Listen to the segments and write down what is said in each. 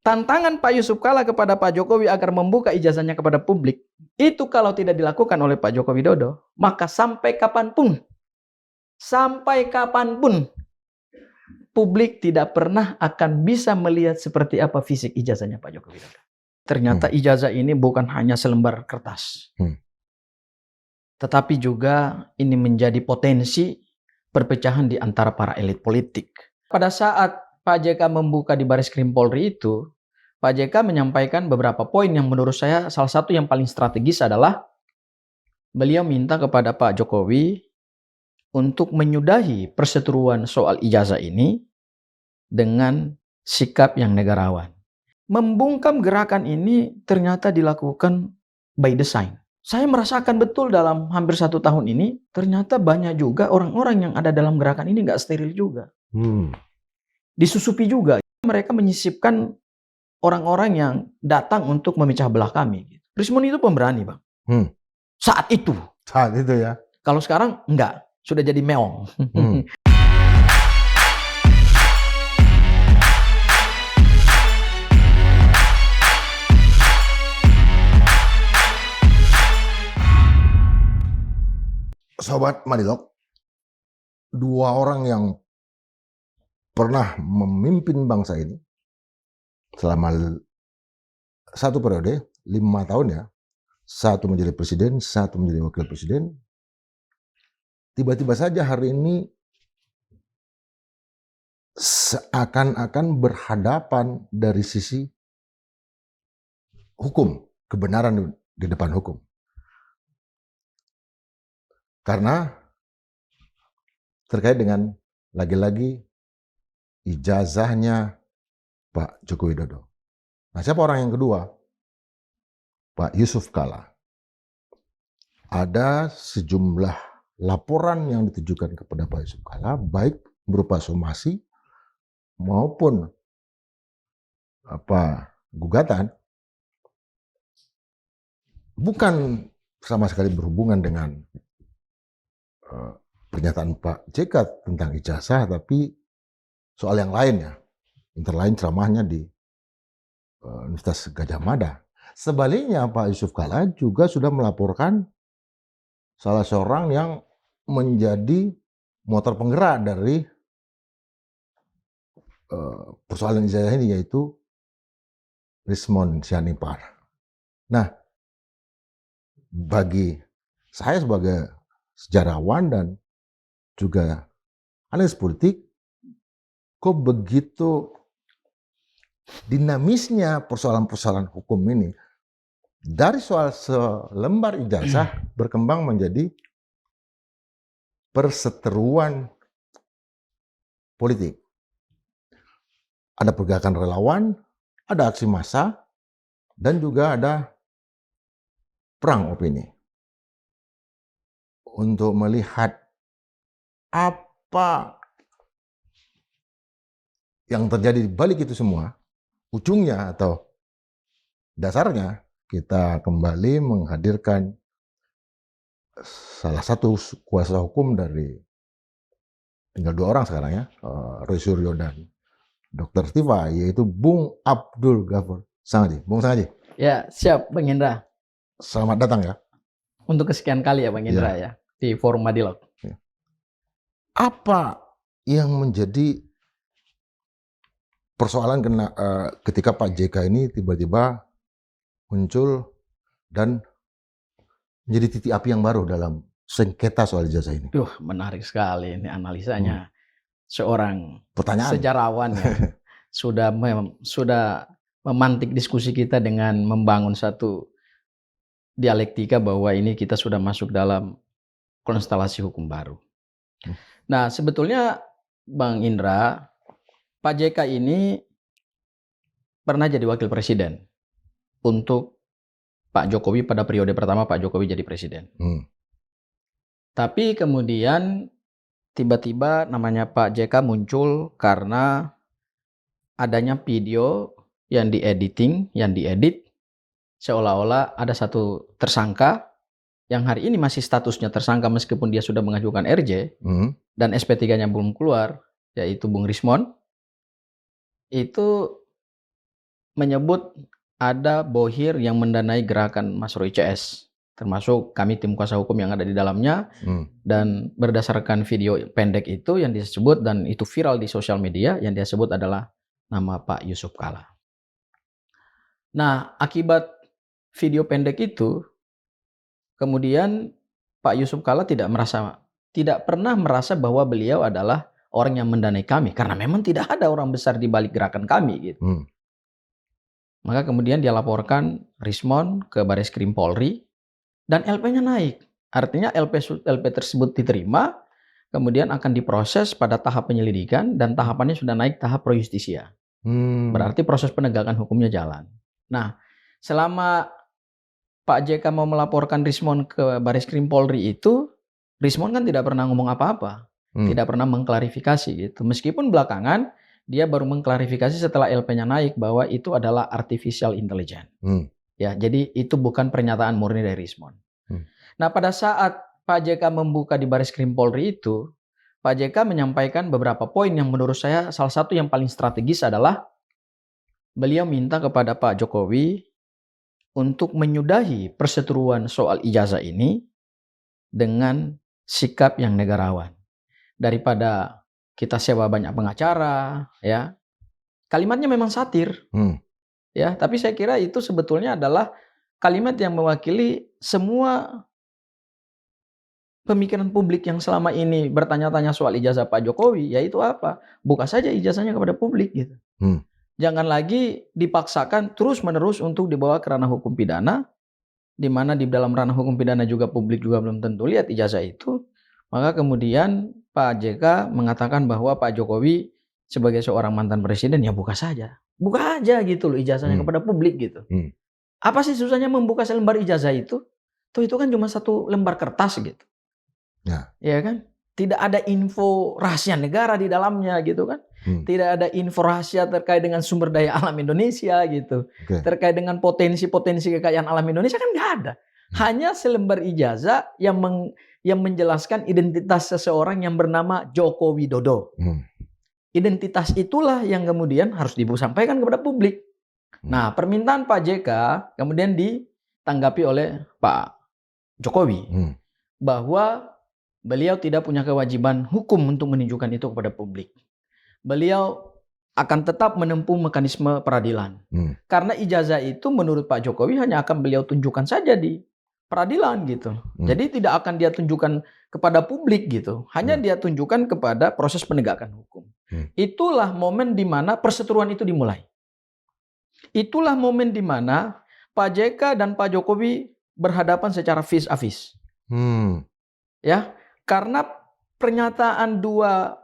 tantangan Pak Yusuf Kalla kepada Pak Jokowi agar membuka ijazahnya kepada publik, itu kalau tidak dilakukan oleh Pak Joko Widodo, maka sampai kapanpun, publik tidak pernah akan bisa melihat seperti apa fisik ijazahnya Pak Joko Widodo. Ternyata ijazah ini bukan hanya selembar kertas, tetapi juga ini menjadi potensi perpecahan di antara para elit politik. Pada saat Pak JK membuka di Bareskrim Polri itu, Pak JK menyampaikan beberapa poin yang menurut saya salah satu yang paling strategis adalah beliau minta kepada Pak Jokowi untuk menyudahi perseteruan soal ijazah ini dengan sikap yang negarawan. Membungkam gerakan ini ternyata dilakukan by design. Saya merasakan betul dalam hampir 1 tahun ini, ternyata banyak juga orang-orang yang ada dalam gerakan ini nggak steril juga. Disusupi juga. Mereka menyisipkan orang-orang yang datang untuk memecah belah kami. Rismon itu pemberani, Bang. Saat itu. Saat itu ya. Kalau sekarang enggak, sudah jadi meong. Sobat Madilog, 2 orang yang pernah memimpin bangsa ini selama 1 periode, 5 tahun ya, 1 menjadi presiden, 1 menjadi wakil presiden, tiba-tiba saja hari ini seakan-akan berhadapan dari sisi hukum, kebenaran di depan hukum. Karena terkait dengan lagi-lagi ijazahnya Pak Joko Widodo. Nah, siapa orang yang kedua? Pak Yusuf Kalla. Ada sejumlah laporan yang ditujukan kepada Pak Yusuf Kalla, baik berupa somasi maupun gugatan, bukan sama sekali berhubungan dengan pernyataan Pak JK tentang ijazah, tapi soal yang lain ya. Antara lain ceramahnya di Universitas Gadjah Mada. Sebaliknya Pak Yusuf Kalla juga sudah melaporkan salah seorang yang menjadi motor penggerak dari persoalan ijazah ini, yaitu Rismon Sianipar. Nah, bagi saya sebagai sejarawan dan juga analis politik, kok begitu dinamisnya persoalan-persoalan hukum ini dari soal selembar ijazah berkembang menjadi perseteruan politik. Ada pergerakan relawan, ada aksi massa, dan juga ada perang opini. Untuk melihat apa yang terjadi di balik itu semua, ujungnya atau dasarnya, kita kembali menghadirkan salah satu kuasa hukum dari, tinggal 2 orang sekarang ya, Roy Suryo dan Dr. Tiva, yaitu Bung Abdul Ghafur Sangaji. Bung Sangaji. Ya, siap Bang Indra. Selamat datang ya. Untuk kesekian kali ya Bang Indra ya, di Forum Madilog. Apa yang menjadi persoalan ketika Pak JK ini tiba-tiba muncul dan menjadi titik api yang baru dalam sengketa soal ijazah ini? Menarik sekali ini analisanya. Seorang pertanyaan sejarawan ya, sudah memantik diskusi kita dengan membangun satu dialektika bahwa ini kita sudah masuk dalam konstelasi hukum baru. Nah, sebetulnya Bang Indra, Pak JK ini pernah jadi wakil presiden untuk Pak Jokowi pada periode pertama Pak Jokowi jadi presiden. Tapi kemudian tiba-tiba namanya Pak JK muncul karena adanya video yang diedit seolah-olah ada satu tersangka yang hari ini masih statusnya tersangka meskipun dia sudah mengajukan RJ dan SP3-nya belum keluar, yaitu Bung Rismon, itu menyebut ada bohir yang mendanai gerakan Mas Roy CS, termasuk kami tim kuasa hukum yang ada di dalamnya. Dan berdasarkan video pendek itu yang disebut dan itu viral di sosial media, yang dia sebut adalah nama Pak Yusuf Kalla. Nah, akibat video pendek itu, kemudian Pak Yusuf Kalla tidak pernah merasa bahwa beliau adalah orang yang mendanai kami, karena memang tidak ada orang besar di balik gerakan kami gitu. Maka kemudian dia laporkan Rismon ke Bareskrim Polri dan LP-nya naik. Artinya LP tersebut diterima, kemudian akan diproses pada tahap penyelidikan dan tahapannya sudah naik tahap pro justisia. Berarti proses penegakan hukumnya jalan. Nah, selama Pak JK mau melaporkan Rismon ke Bareskrim Polri itu, Rismon kan tidak pernah ngomong apa-apa, tidak pernah mengklarifikasi gitu. Meskipun belakangan dia baru mengklarifikasi setelah LP-nya naik bahwa itu adalah artificial intelligence. Ya, jadi itu bukan pernyataan murni dari Rismon. Nah, pada saat Pak JK membuka di Bareskrim Polri itu, Pak JK menyampaikan beberapa poin yang menurut saya salah satu yang paling strategis adalah beliau minta kepada Pak Jokowi untuk menyudahi perseteruan soal ijazah ini dengan sikap yang negarawan. Daripada kita sewa banyak pengacara, ya. Kalimatnya memang satir. Ya, tapi saya kira itu sebetulnya adalah kalimat yang mewakili semua pemikiran publik yang selama ini bertanya-tanya soal ijazah Pak Jokowi, yaitu apa? Buka saja ijazahnya kepada publik gitu. Jangan lagi dipaksakan terus-menerus untuk dibawa ke ranah hukum pidana, di mana di dalam ranah hukum pidana juga publik juga belum tentu lihat ijazah itu. Maka kemudian Pak JK mengatakan bahwa Pak Jokowi sebagai seorang mantan presiden ya buka saja. Buka aja gitu loh ijazahnya kepada publik gitu. Apa sih susahnya membuka selembar ijazah itu? Tuh itu kan cuma satu lembar kertas gitu. Ya kan? Tidak ada info rahasia negara di dalamnya gitu kan. Tidak ada info rahasia terkait dengan sumber daya alam Indonesia gitu. Terkait dengan potensi-potensi kekayaan alam Indonesia kan nggak ada. Hanya selembar ijazah yang menjelaskan identitas seseorang yang bernama Joko Widodo. Identitas itulah yang kemudian harus disampaikan kepada publik. Nah, permintaan Pak JK kemudian ditanggapi oleh Pak Jokowi bahwa beliau tidak punya kewajiban hukum untuk menunjukkan itu kepada publik. Beliau akan tetap menempuh mekanisme peradilan. Karena ijazah itu menurut Pak Jokowi hanya akan beliau tunjukkan saja di peradilan gitu. Jadi tidak akan dia tunjukkan kepada publik gitu. Hanya dia tunjukkan kepada proses penegakan hukum. Itulah momen di mana perseteruan itu dimulai. Itulah momen di mana Pak JK dan Pak Jokowi berhadapan secara face a face. Ya, karena pernyataan dua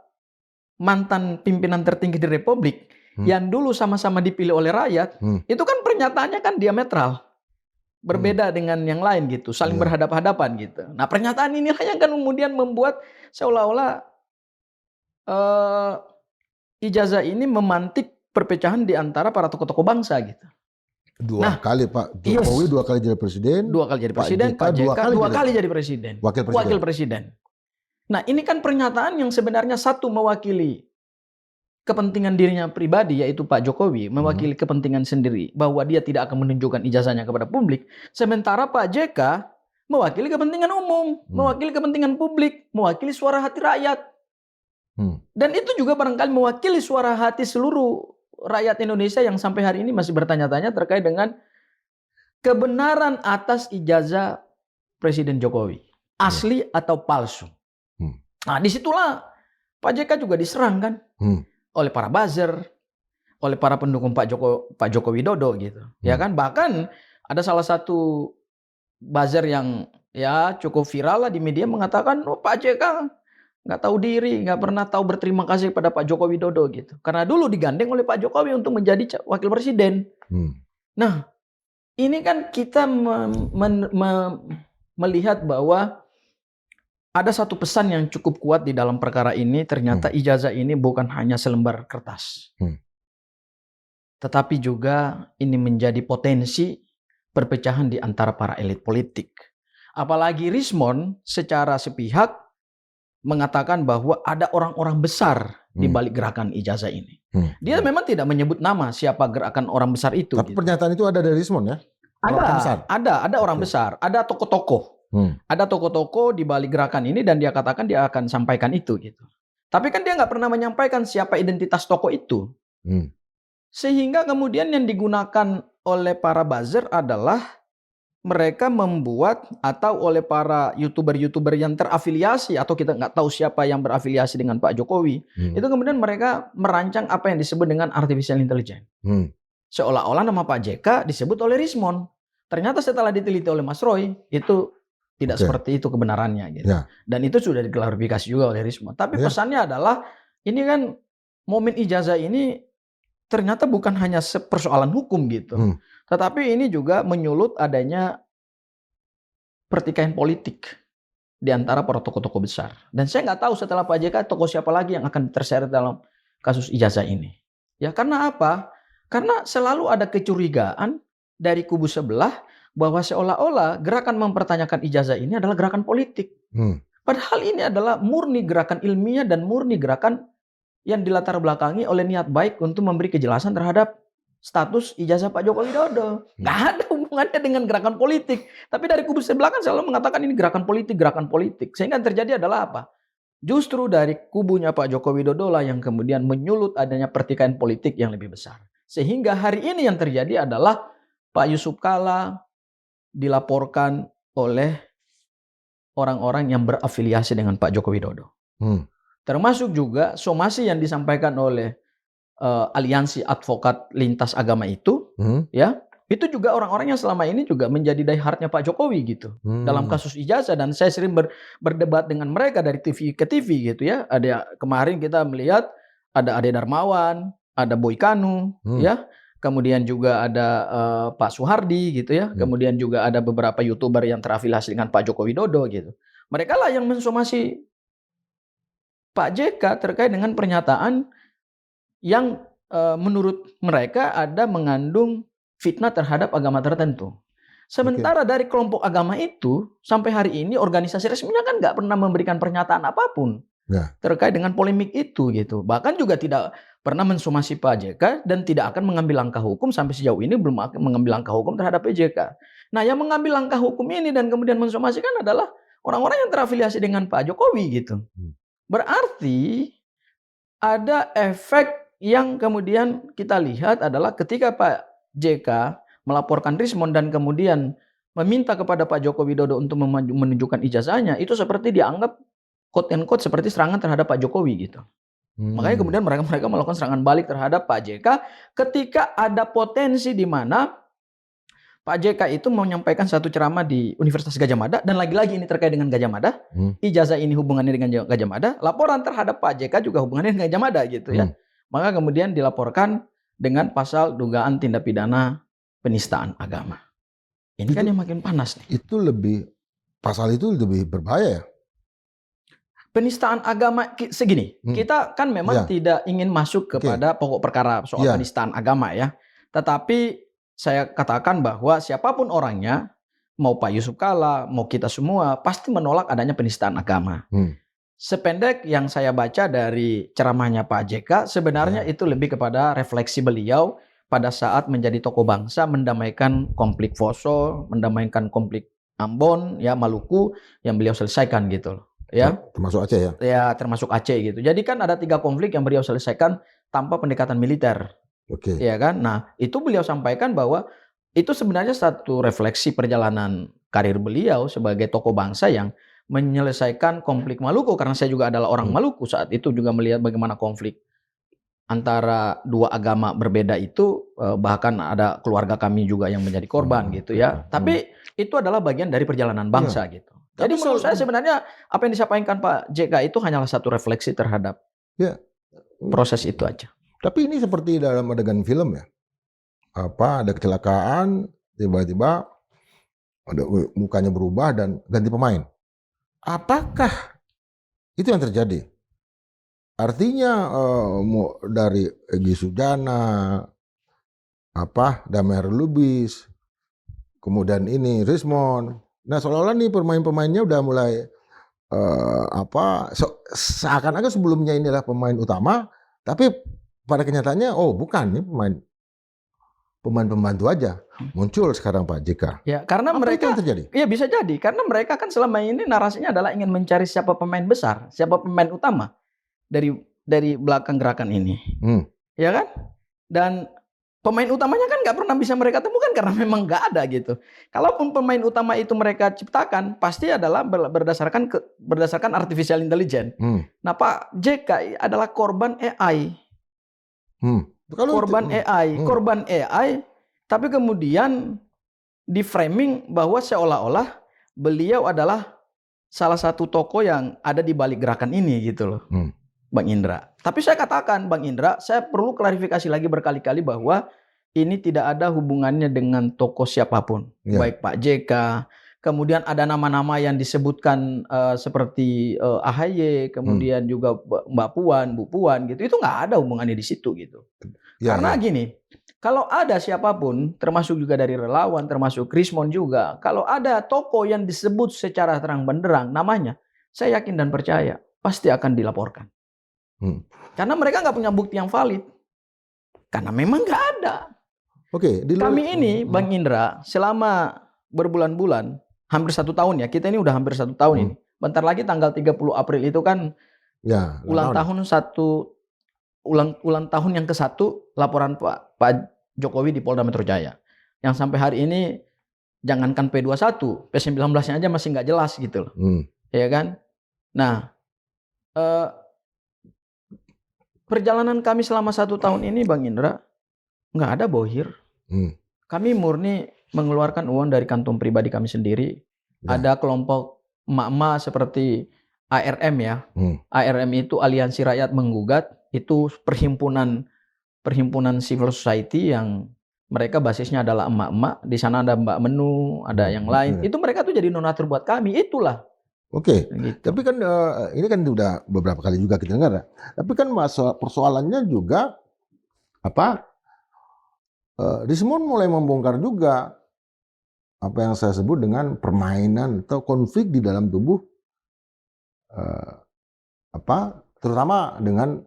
mantan pimpinan tertinggi di Republik yang dulu sama-sama dipilih oleh rakyat, itu kan pernyataannya kan diametral. Berbeda dengan yang lain gitu, saling berhadapan-hadapan gitu. Nah, pernyataan inilah yang kan kemudian membuat seolah-olah ijazah ini memantik perpecahan di antara para tokoh-tokoh bangsa gitu. Dua kali Pak Jokowi, dua kali jadi presiden. Dua kali jadi presiden, Pak JK dua kali jadi presiden. Wakil presiden. Nah, ini kan pernyataan yang sebenarnya satu mewakili kepentingan dirinya pribadi, yaitu Pak Jokowi, mewakili kepentingan sendiri, bahwa dia tidak akan menunjukkan ijazahnya kepada publik. Sementara Pak JK mewakili kepentingan umum, mewakili kepentingan publik, mewakili suara hati rakyat. Dan itu juga barangkali mewakili suara hati seluruh rakyat Indonesia yang sampai hari ini masih bertanya-tanya terkait dengan kebenaran atas ijazah Presiden Jokowi. Asli atau palsu. Nah, disitulah Pak JK juga diserang kan oleh para buzzer, oleh para pendukung Pak Joko Widodo gitu. Ya kan, bahkan ada salah satu buzzer yang ya cukup viral lah di media mengatakan, Pak JK nggak tahu diri, nggak pernah tahu berterima kasih pada Pak Joko Widodo gitu. Karena dulu digandeng oleh Pak Jokowi untuk menjadi wakil presiden. Nah, ini kan kita melihat bahwa ada satu pesan yang cukup kuat di dalam perkara ini. Ternyata ijazah ini bukan hanya selembar kertas. Tetapi juga ini menjadi potensi perpecahan di antara para elit politik. Apalagi Rismon secara sepihak mengatakan bahwa ada orang-orang besar di balik gerakan ijazah ini. Dia memang tidak menyebut nama siapa gerakan orang besar itu. Tapi pernyataan itu ada dari Rismond ya? Ada orang besar, ada tokoh-tokoh. Ada tokoh-tokoh di balik gerakan ini dan dia katakan dia akan sampaikan itu gitu. Tapi kan dia nggak pernah menyampaikan siapa identitas tokoh itu. Sehingga kemudian yang digunakan oleh para buzzer adalah mereka membuat atau oleh para YouTuber yang terafiliasi atau kita nggak tahu siapa yang berafiliasi dengan Pak Jokowi. Itu kemudian mereka merancang apa yang disebut dengan artificial intelligence. Seolah-olah nama Pak JK disebut oleh Rismond. Ternyata setelah diteliti oleh Mas Roy, itu tidak seperti itu kebenarannya. Gitu. Dan itu sudah diklarifikasi juga oleh Rismond. Tapi pesannya adalah, ini kan momen ijazah ini ternyata bukan hanya persoalan hukum gitu. Tetapi ini juga menyulut adanya pertikaian politik di antara para tokoh-tokoh besar. Dan saya nggak tahu setelah Pak JK, tokoh siapa lagi yang akan terseret dalam kasus ijazah ini. Ya karena apa? Karena selalu ada kecurigaan dari kubu sebelah bahwa seolah-olah gerakan mempertanyakan ijazah ini adalah gerakan politik. Padahal ini adalah murni gerakan ilmiah dan murni gerakan yang dilatar belakangi oleh niat baik untuk memberi kejelasan terhadap status ijazah Pak Joko Widodo. Nggak ada hubungannya dengan gerakan politik. Tapi dari kubu sebelah kan selalu mengatakan ini gerakan politik. Sehingga yang terjadi adalah apa? Justru dari kubunya Pak Joko Widodo lah yang kemudian menyulut adanya pertikaian politik yang lebih besar. Sehingga hari ini yang terjadi adalah Pak Yusuf Kalla dilaporkan oleh orang-orang yang berafiliasi dengan Pak Joko Widodo. Termasuk juga somasi yang disampaikan oleh aliansi advokat lintas agama itu, ya, itu juga orang-orang yang selama ini juga menjadi diehardnya Pak Jokowi gitu dalam kasus ijazah. Dan saya sering berdebat dengan mereka dari TV ke TV gitu ya. Ada kemarin kita melihat ada Ade Darmawan, ada Boy Kanu, ya, kemudian juga ada Pak Soehardi gitu ya, kemudian juga ada beberapa YouTuber yang terafiliasi dengan Pak Joko Widodo gitu. Mereka lah yang mensomasi Pak JK terkait dengan pernyataan yang menurut mereka ada mengandung fitnah terhadap agama tertentu. Sementara dari kelompok agama itu sampai hari ini organisasi resminya kan nggak pernah memberikan pernyataan apapun terkait dengan polemik itu gitu. Bahkan juga tidak pernah mensomasi Pak JK dan tidak akan mengambil langkah hukum sampai sejauh ini belum akan mengambil langkah hukum terhadap PJK. Nah, yang mengambil langkah hukum ini dan kemudian mensomasikan adalah orang-orang yang terafiliasi dengan Pak Jokowi gitu. Berarti ada efek yang kemudian kita lihat adalah ketika Pak JK melaporkan Rismond dan kemudian meminta kepada Pak Joko Widodo untuk menunjukkan ijazahnya, itu seperti dianggap quote and quote seperti serangan terhadap Pak Jokowi gitu. Makanya kemudian mereka melakukan serangan balik terhadap Pak JK ketika ada potensi di mana Pak JK itu menyampaikan satu ceramah di Universitas Gadjah Mada, dan lagi-lagi ini terkait dengan Gadjah Mada. Ijazah ini hubungannya dengan Gadjah Mada, laporan terhadap Pak JK juga hubungannya dengan Gadjah Mada gitu ya. Maka kemudian dilaporkan dengan pasal dugaan tindak pidana penistaan agama. Ini kan yang makin panas nih. Pasal itu lebih berbahaya ya? Penistaan agama segini, kita kan memang tidak ingin masuk kepada pokok perkara soal penistaan agama ya. Tetapi saya katakan bahwa siapapun orangnya, mau Pak Yusuf Kalla, mau kita semua, pasti menolak adanya penistaan agama. Sependek yang saya baca dari ceramahnya Pak JK, sebenarnya itu lebih kepada refleksi beliau pada saat menjadi tokoh bangsa, mendamaikan konflik Poso, mendamaikan konflik Ambon, ya Maluku, yang beliau selesaikan gitu loh. Ya, termasuk Aceh ya? Ya, termasuk Aceh gitu. Jadi kan ada 3 konflik yang beliau selesaikan tanpa pendekatan militer. Ya kan? Nah, itu beliau sampaikan bahwa itu sebenarnya satu refleksi perjalanan karir beliau sebagai tokoh bangsa yang menyelesaikan konflik Maluku, karena saya juga adalah orang Maluku saat itu, juga melihat bagaimana konflik antara 2 agama berbeda itu, bahkan ada keluarga kami juga yang menjadi korban gitu ya. Tapi itu adalah bagian dari perjalanan bangsa gitu. Jadi menurut saya sebenarnya apa yang disampaikan Pak JK itu hanyalah satu refleksi terhadap proses itu aja. Tapi ini seperti dalam adegan film ya. Ada kecelakaan, tiba-tiba ada mukanya berubah dan ganti pemain. Apakah itu yang terjadi? Artinya dari Egy Sujana, Damar Lubis, kemudian ini Rismond. Nah, seolah-olah nih pemain-pemainnya udah mulai seakan-akan sebelumnya inilah pemain utama, tapi pada kenyataannya bukan, ini pemain pembantu aja. Muncul sekarang Pak JK. Ya, karena Apa mereka, itu yang terjadi? ya bisa jadi, karena mereka kan selama ini narasinya adalah ingin mencari siapa pemain besar, siapa pemain utama dari belakang gerakan ini, ya kan? Dan pemain utamanya kan nggak pernah bisa mereka temukan karena memang nggak ada gitu. Kalaupun pemain utama itu mereka ciptakan, pasti adalah berdasarkan artificial intelligence. Nah, Pak JK adalah korban AI. Korban AI, tapi kemudian di framing bahwa seolah-olah beliau adalah salah satu tokoh yang ada di balik gerakan ini gitu loh, Bang Indra. Tapi saya katakan, Bang Indra, saya perlu klarifikasi lagi berkali-kali bahwa ini tidak ada hubungannya dengan tokoh siapapun, baik Pak JK. Kemudian ada nama-nama yang disebutkan seperti AHY, kemudian juga Mbak Puan, Bu Puan gitu. Itu nggak ada hubungannya di situ gitu. Karena gini, kalau ada siapapun, termasuk juga dari relawan, termasuk Krismon juga, kalau ada tokoh yang disebut secara terang benderang namanya, saya yakin dan percaya pasti akan dilaporkan. Karena mereka nggak punya bukti yang valid. Karena memang nggak ada. Kami ini, Bang Indra, selama berbulan-bulan, hampir 1 tahun ya, kita ini udah hampir 1 tahun ini. Bentar lagi tanggal 30 April itu kan ulang tahun yang ke-1 laporan Pak Jokowi di Polda Metro Jaya. Yang sampai hari ini jangankan P21, P19-nya aja masih nggak jelas gitu loh. Ya kan? Nah, perjalanan kami selama 1 tahun ini, Bang Indra, nggak ada bohir. Kami murni mengeluarkan uang dari kantong pribadi kami sendiri. Ada kelompok emak-emak seperti ARM ya. ARM itu Aliansi Rakyat Menggugat. Itu perhimpunan civil society yang mereka basisnya adalah emak-emak. Di sana ada Mbak Menu, ada yang lain. Itu mereka tuh jadi donatur buat kami. Itulah. Gitu. Tapi kan ini kan udah beberapa kali juga kita dengar. Tapi kan persoalannya juga Rismon mulai membongkar juga apa yang saya sebut dengan permainan atau konflik di dalam tubuh terutama dengan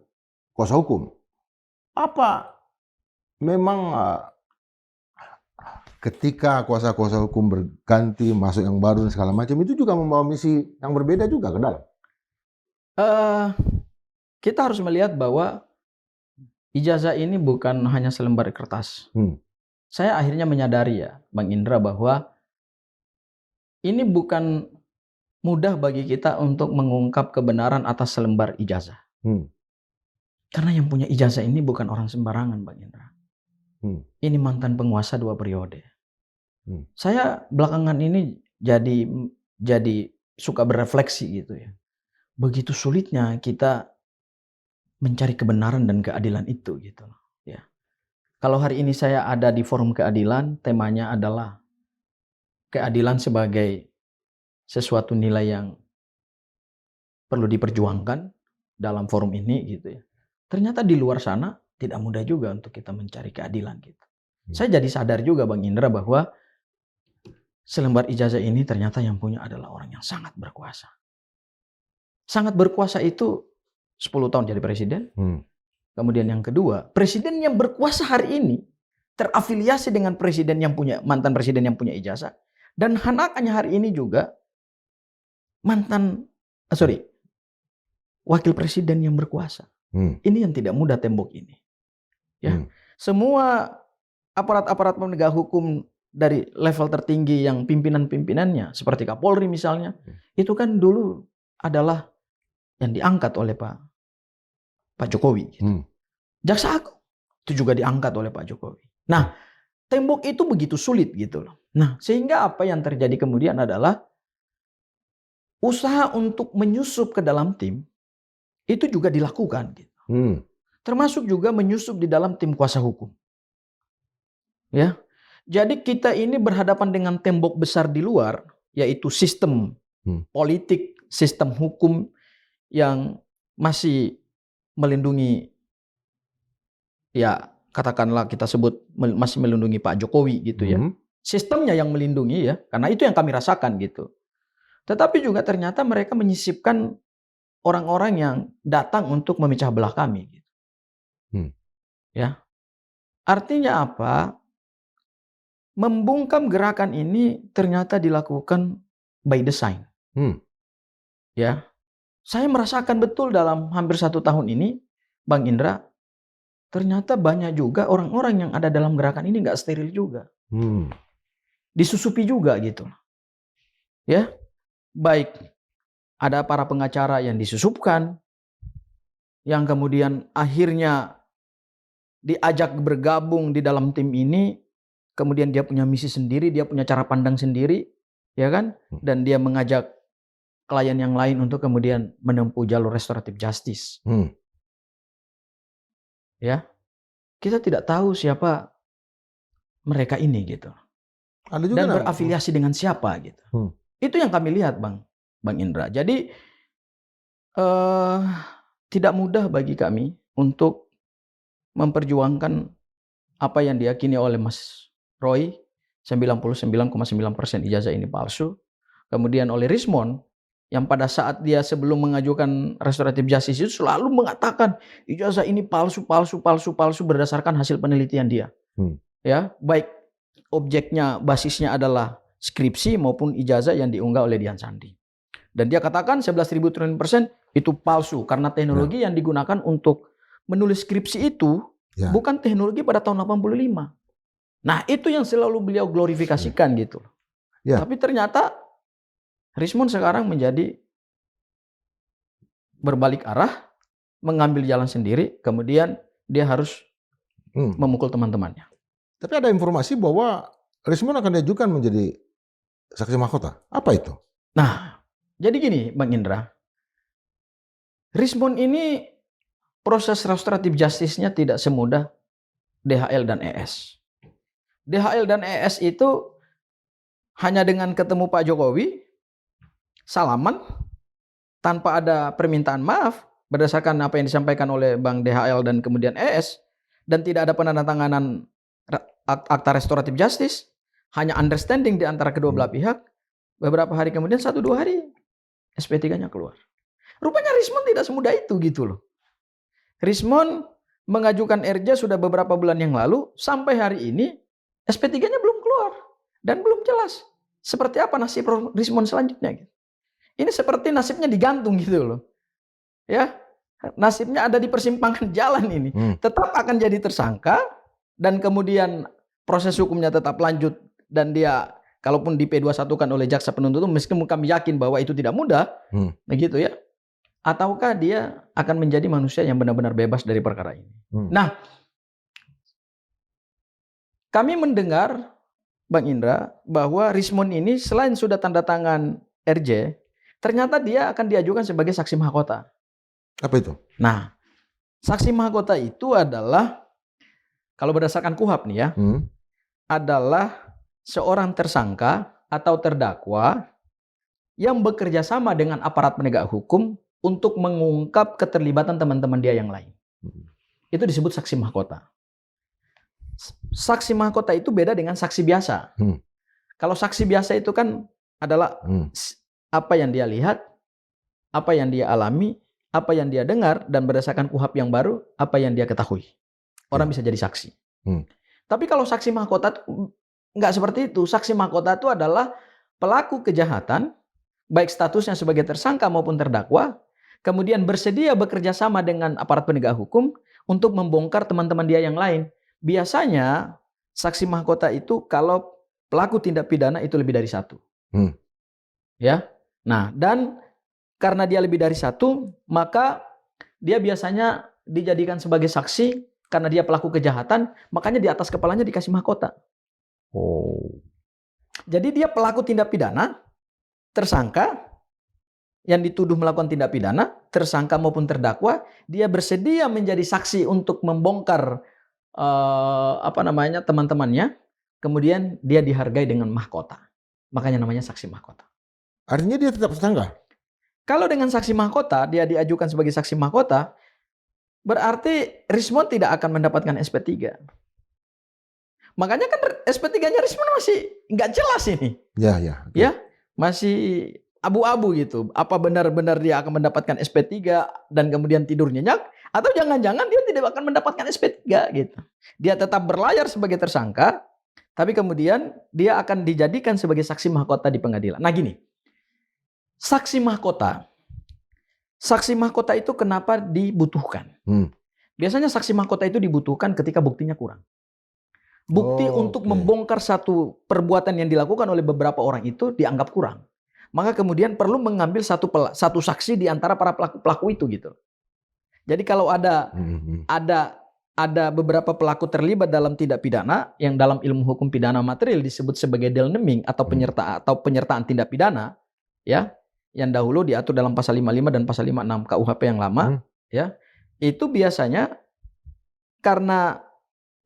kuasa hukum. Apa memang ketika kuasa-kuasa hukum berganti, masuk yang baru dan segala macam, itu juga membawa misi yang berbeda juga ke dalam? Kita harus melihat bahwa ijazah ini bukan hanya selembar kertas. Saya akhirnya menyadari ya, Bang Indra, bahwa ini bukan mudah bagi kita untuk mengungkap kebenaran atas selembar ijazah. Karena yang punya ijazah ini bukan orang sembarangan, Bang Indra. Ini mantan penguasa 2 periode. Saya belakangan ini jadi suka berefleksi gitu ya. Begitu sulitnya kita mencari kebenaran dan keadilan itu gitu loh. Ya. Kalau hari ini saya ada di forum keadilan, temanya adalah keadilan sebagai sesuatu nilai yang perlu diperjuangkan dalam forum ini gitu ya. Ternyata di luar sana tidak mudah juga untuk kita mencari keadilan gitu. Saya jadi sadar juga, Bang Indra, bahwa selembar ijazah ini ternyata yang punya adalah orang yang sangat berkuasa. Sangat berkuasa itu 10 tahun jadi presiden. Kemudian yang kedua, presiden yang berkuasa hari ini terafiliasi dengan mantan presiden yang punya ijazah. Dan hanakannya hari ini juga wakil presiden yang berkuasa. Ini yang tidak mudah tembok ini. Ya. Semua aparat-aparat penegak hukum dari level tertinggi yang pimpinan-pimpinannya seperti Kapolri misalnya, itu kan dulu adalah yang diangkat oleh Pak Jokowi. Gitu. Jaksa Agung itu juga diangkat oleh Pak Jokowi. Nah, tembok itu begitu sulit gitu loh. Nah, sehingga apa yang terjadi kemudian adalah usaha untuk menyusup ke dalam tim itu juga dilakukan. Gitu. Termasuk juga menyusup di dalam tim kuasa hukum. Ya, jadi kita ini berhadapan dengan tembok besar di luar, yaitu sistem politik, sistem hukum yang masih melindungi, ya katakanlah kita sebut masih melindungi Pak Jokowi gitu ya. Sistemnya yang melindungi ya, karena itu yang kami rasakan gitu. Tetapi juga ternyata mereka menyisipkan orang-orang yang datang untuk memecah belah kami. Ya, artinya apa? Membungkam gerakan ini ternyata dilakukan by design. Ya, saya merasakan betul dalam hampir 1 tahun ini, Bang Indra, ternyata banyak juga orang-orang yang ada dalam gerakan ini nggak steril juga. Disusupi juga gitu. Ya, baik ada para pengacara yang disusupkan, yang kemudian akhirnya diajak bergabung di dalam tim ini, kemudian dia punya misi sendiri, dia punya cara pandang sendiri, ya kan? Dan dia mengajak klien yang lain untuk kemudian menempuh jalur restoratif justice. Ya, kita tidak tahu siapa mereka ini gitu. Ada juga dan berafiliasi dengan siapa gitu. Itu yang kami lihat, Bang Indra. Jadi tidak mudah bagi kami untuk memperjuangkan apa yang diyakini oleh Mas Roy, 99,9% ijazah ini palsu. Kemudian oleh Rismond, yang pada saat dia sebelum mengajukan restoratif justice itu selalu mengatakan ijazah ini palsu berdasarkan hasil penelitian dia. Ya, baik objeknya, basisnya adalah skripsi maupun ijazah yang diunggah oleh Dian Sandi. Dan dia katakan 11.000 triliun persen itu palsu karena teknologi yang digunakan untuk menulis skripsi itu bukan teknologi pada tahun 85. Nah, itu yang selalu beliau glorifikasikan gitu. Tapi ternyata Rismond sekarang menjadi berbalik arah, mengambil jalan sendiri, kemudian dia harus memukul teman-temannya. Tapi ada informasi bahwa Rismond akan diajukan menjadi saksi mahkota. Apa itu? Nah, jadi gini Bang Indra. Rismond ini proses restoratif justice-nya tidak semudah DHL dan ES. DHL dan ES itu hanya dengan ketemu Pak Jokowi, salaman, tanpa ada permintaan maaf, berdasarkan apa yang disampaikan oleh Bang DHL dan kemudian ES, dan tidak ada penandatanganan akta restoratif justice, hanya understanding di antara kedua belah pihak, beberapa hari kemudian 1-2 hari, SP3-nya keluar. Rupanya Rismond tidak semudah itu gitu loh. Rismond mengajukan RJ sudah beberapa bulan yang lalu, sampai hari ini SP3-nya belum keluar dan belum jelas seperti apa nasib Rismond selanjutnya. Ini seperti nasibnya digantung gitu loh. Ya, nasibnya ada di persimpangan jalan ini. Tetap akan jadi tersangka dan kemudian proses hukumnya tetap lanjut dan dia kalaupun di P21 kan oleh jaksa penuntut umum, meskipun kami yakin bahwa itu tidak mudah, begitu ya. Ataukah dia akan menjadi manusia yang benar-benar bebas dari perkara ini. Nah, kami mendengar Bang Indra bahwa Rismond ini selain sudah tanda tangan RJ, ternyata dia akan diajukan sebagai saksi mahkota. Apa itu? Nah, saksi mahkota itu adalah kalau berdasarkan KUHP nih ya, adalah seorang tersangka atau terdakwa yang bekerja sama dengan aparat penegak hukum untuk mengungkap keterlibatan teman-teman dia yang lain. Itu disebut saksi mahkota. Saksi mahkota itu beda dengan saksi biasa. Kalau saksi biasa itu kan adalah apa yang dia lihat, apa yang dia alami, apa yang dia dengar, dan berdasarkan KUHP yang baru, apa yang dia ketahui. Orang bisa jadi saksi. Tapi kalau saksi mahkota nggak seperti itu. Saksi mahkota itu adalah pelaku kejahatan, baik statusnya sebagai tersangka maupun terdakwa, kemudian bersedia bekerja sama dengan aparat penegak hukum untuk membongkar teman-teman dia yang lain. Biasanya saksi mahkota itu kalau pelaku tindak pidana itu lebih dari 1. Ya. Nah, dan karena dia lebih dari 1, maka dia biasanya dijadikan sebagai saksi karena dia pelaku kejahatan, makanya di atas kepalanya dikasih mahkota. Jadi dia pelaku tindak pidana, tersangka yang dituduh melakukan tindak pidana, tersangka maupun terdakwa, dia bersedia menjadi saksi untuk membongkar teman-temannya, kemudian dia dihargai dengan mahkota. Makanya namanya saksi mahkota. Artinya dia tetap tersangka? Kalau dengan saksi mahkota, dia diajukan sebagai saksi mahkota, berarti Rismond tidak akan mendapatkan SP3. Makanya kan SP3-nya Rismond masih nggak jelas ini. Ya. Ya, masih abu-abu gitu. Apa benar-benar dia akan mendapatkan SP3 dan kemudian tidur nyenyak, atau jangan-jangan dia tidak akan mendapatkan SP3 gitu. Dia tetap berlayar sebagai tersangka, tapi kemudian dia akan dijadikan sebagai saksi mahkota di pengadilan. Nah gini, saksi mahkota itu kenapa dibutuhkan? Biasanya saksi mahkota itu dibutuhkan ketika buktinya kurang. Bukti untuk membongkar satu perbuatan yang dilakukan oleh beberapa orang itu dianggap kurang. Maka kemudian perlu mengambil satu saksi di antara para pelaku itu gitu. Jadi kalau ada beberapa pelaku terlibat dalam tindak pidana yang dalam ilmu hukum pidana material disebut sebagai delneming atau penyertaan tindak pidana, ya, yang dahulu diatur dalam pasal 55 dan pasal 56 KUHP yang lama, ya. Itu biasanya karena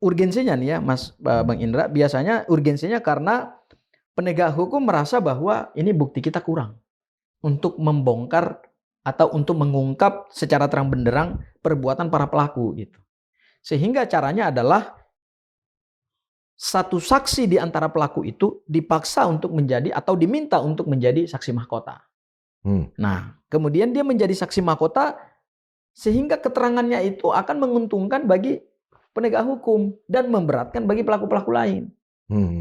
urgensinya nih ya Bang Indra, biasanya urgensinya karena penegak hukum merasa bahwa ini bukti kita kurang untuk membongkar atau untuk mengungkap secara terang benderang perbuatan para pelaku gitu. Sehingga caranya adalah satu saksi di antara pelaku itu dipaksa untuk menjadi atau diminta untuk menjadi saksi mahkota. Nah, kemudian dia menjadi saksi mahkota sehingga keterangannya itu akan menguntungkan bagi penegak hukum dan memberatkan bagi pelaku-pelaku lain.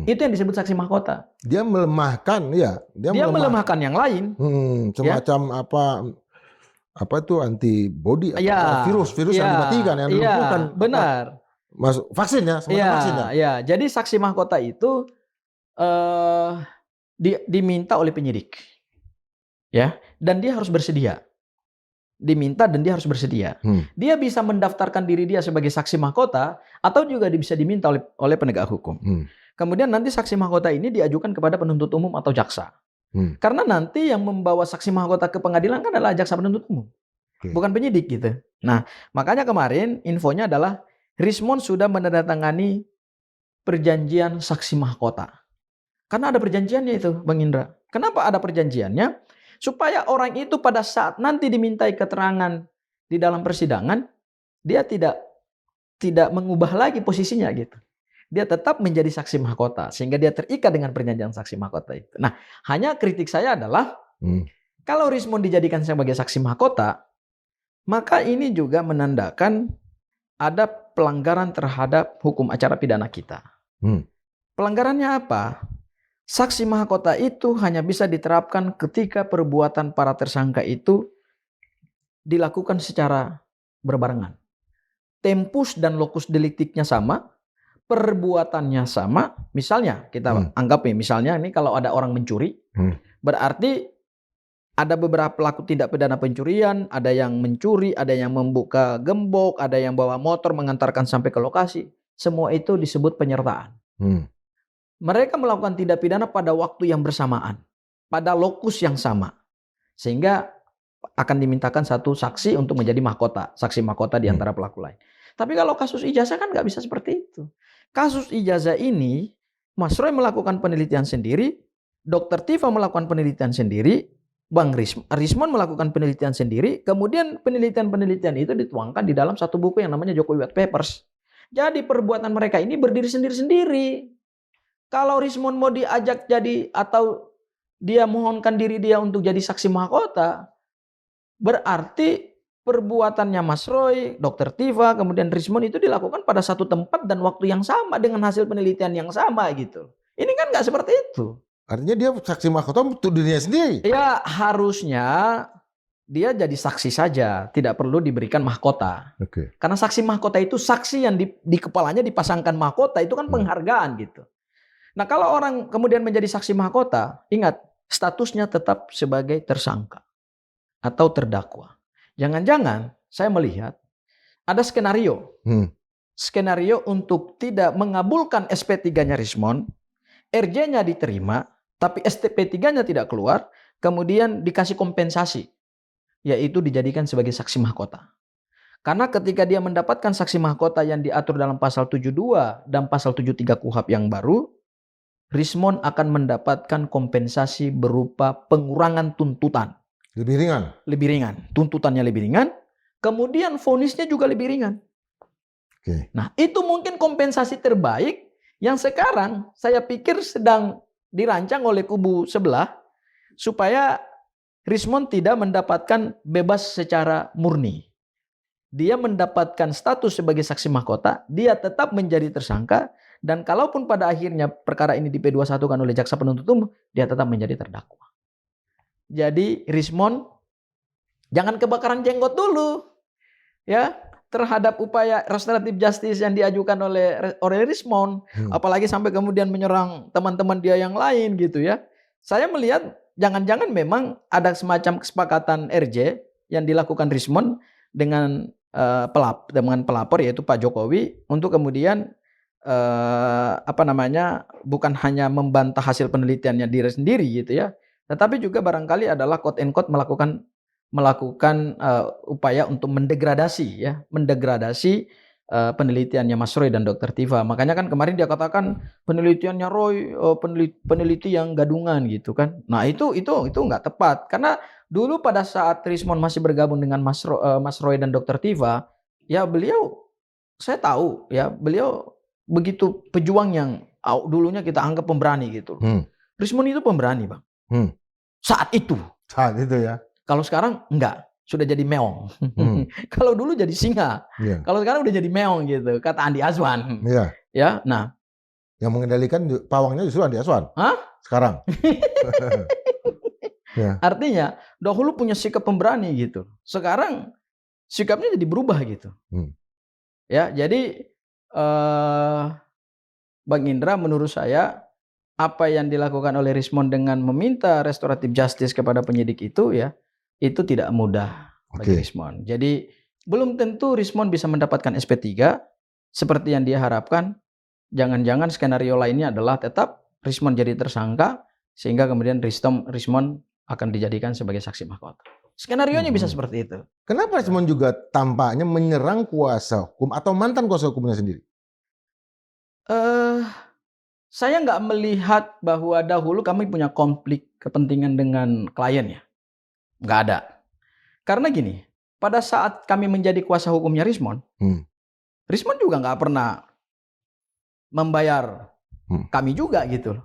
Itu yang disebut saksi mahkota. Dia melemahkan, ya. Dia melemahkan yang lain. Semacam ya? apa itu antibody atau virus yang dimatikan, yang dilumpuhkan. Benar. Vaksin ya, vaksin ya. Ya, jadi saksi mahkota itu diminta oleh penyidik, ya, dan dia harus bersedia. Diminta dan dia harus bersedia. Dia bisa mendaftarkan diri dia sebagai saksi mahkota atau juga bisa diminta oleh penegak hukum. Kemudian nanti saksi mahkota ini diajukan kepada penuntut umum atau jaksa. Karena nanti yang membawa saksi mahkota ke pengadilan kan adalah jaksa penuntut umum, bukan penyidik gitu. Nah, makanya kemarin infonya adalah Rismon sudah menandatangani perjanjian saksi mahkota. Karena ada perjanjiannya itu, Bang Indra. Kenapa ada perjanjiannya? Supaya orang itu pada saat nanti dimintai keterangan di dalam persidangan, dia tidak mengubah lagi posisinya gitu. Dia tetap menjadi saksi mahkota sehingga dia terikat dengan perjanjian saksi mahkota itu. Nah, hanya kritik saya adalah kalau Rismon dijadikan sebagai saksi mahkota, maka ini juga menandakan ada pelanggaran terhadap hukum acara pidana kita. Pelanggarannya apa? Saksi mahkota itu hanya bisa diterapkan ketika perbuatan para tersangka itu dilakukan secara berbarengan. Tempus dan lokus deliktiknya sama, perbuatannya sama. Misalnya kita anggap misalnya ini kalau ada orang mencuri, berarti ada beberapa pelaku tindak pidana pencurian, ada yang mencuri, ada yang membuka gembok, ada yang bawa motor mengantarkan sampai ke lokasi. Semua itu disebut penyertaan. Mereka melakukan tindak pidana pada waktu yang bersamaan, pada lokus yang sama. Sehingga akan dimintakan satu saksi untuk menjadi mahkota, saksi mahkota di antara pelaku lain. Tapi kalau kasus ijazah kan nggak bisa seperti itu. Kasus ijazah ini, Mas Roy melakukan penelitian sendiri, Dr. Tifa melakukan penelitian sendiri, Bang Rismon melakukan penelitian sendiri, kemudian penelitian-penelitian itu dituangkan di dalam satu buku yang namanya Jokowi White Papers. Jadi perbuatan mereka ini berdiri sendiri-sendiri. Kalau Rismon mau diajak jadi atau dia mohonkan diri dia untuk jadi saksi mahkota, berarti perbuatannya Mas Roy, Dr. Tifa, kemudian Rismon itu dilakukan pada satu tempat dan waktu yang sama dengan hasil penelitian yang sama gitu. Ini kan nggak seperti itu. Artinya dia saksi mahkota untuk dirinya sendiri. Ya harusnya dia jadi saksi saja, tidak perlu diberikan mahkota. Karena saksi mahkota itu saksi yang di kepalanya dipasangkan mahkota, itu kan penghargaan gitu. Nah kalau orang kemudian menjadi saksi mahkota, ingat statusnya tetap sebagai tersangka atau terdakwa. Jangan-jangan saya melihat ada skenario. Skenario untuk tidak mengabulkan SP3-nya Rismon, RJ-nya diterima, tapi SP3-nya tidak keluar, kemudian dikasih kompensasi, yaitu dijadikan sebagai saksi mahkota. Karena ketika dia mendapatkan saksi mahkota yang diatur dalam pasal 72 dan pasal 73 KUHP yang baru, Rismon akan mendapatkan kompensasi berupa pengurangan tuntutan. Lebih ringan? Lebih ringan. Tuntutannya lebih ringan, kemudian vonisnya juga lebih ringan. Nah, itu mungkin kompensasi terbaik yang sekarang saya pikir sedang dirancang oleh kubu sebelah supaya Rismond tidak mendapatkan bebas secara murni. Dia mendapatkan status sebagai saksi mahkota, dia tetap menjadi tersangka, dan kalaupun pada akhirnya perkara ini di P21-kan oleh jaksa penuntut umum, dia tetap menjadi terdakwa. Jadi Rismond jangan kebakaran jenggot dulu, ya, terhadap upaya restoratif justice yang diajukan oleh Rismond, apalagi sampai kemudian menyerang teman-teman dia yang lain gitu ya. Saya melihat jangan-jangan memang ada semacam kesepakatan RJ yang dilakukan Rismond dengan pelapor yaitu Pak Jokowi untuk kemudian bukan hanya membantah hasil penelitiannya diri sendiri gitu ya, tetapi juga barangkali adalah quote and quote melakukan upaya untuk mendegradasi penelitiannya Mas Roy dan Dr. Tiva. Makanya kan kemarin dia katakan penelitiannya Roy peneliti yang gadungan gitu kan. Nah, itu nggak tepat karena dulu pada saat Rismond masih bergabung dengan Mas Roy dan Dr. Tiva, ya saya tahu ya beliau begitu pejuang yang dulunya kita anggap pemberani gitu. Rismond itu pemberani, Bang. Saat itu ya. Kalau sekarang enggak, sudah jadi meong. Kalau dulu jadi singa. Kalau sekarang udah jadi meong gitu, kata Andi Azwan. Ya, nah. Yang mengendalikan pawangnya justru Andi Azwan. Hah? Sekarang. Artinya dahulu punya sikap pemberani gitu. Sekarang sikapnya jadi berubah gitu. Ya, jadi Bang Indra, menurut saya apa yang dilakukan oleh Rismond dengan meminta restoratif justice kepada penyidik itu ya, itu tidak mudah bagi Rismond. Jadi belum tentu Rismond bisa mendapatkan SP3 seperti yang dia harapkan. Jangan-jangan skenario lainnya adalah tetap Rismond jadi tersangka sehingga kemudian Rismond akan dijadikan sebagai saksi mahkota. Skenarionya bisa seperti itu. Kenapa Rismond juga tampaknya menyerang kuasa hukum atau mantan kuasa hukumnya sendiri? Saya nggak melihat bahwa dahulu kami punya konflik kepentingan dengan klien ya. Nggak ada. Karena gini, pada saat kami menjadi kuasa hukumnya Rismond, Rismond juga nggak pernah membayar kami juga gitu.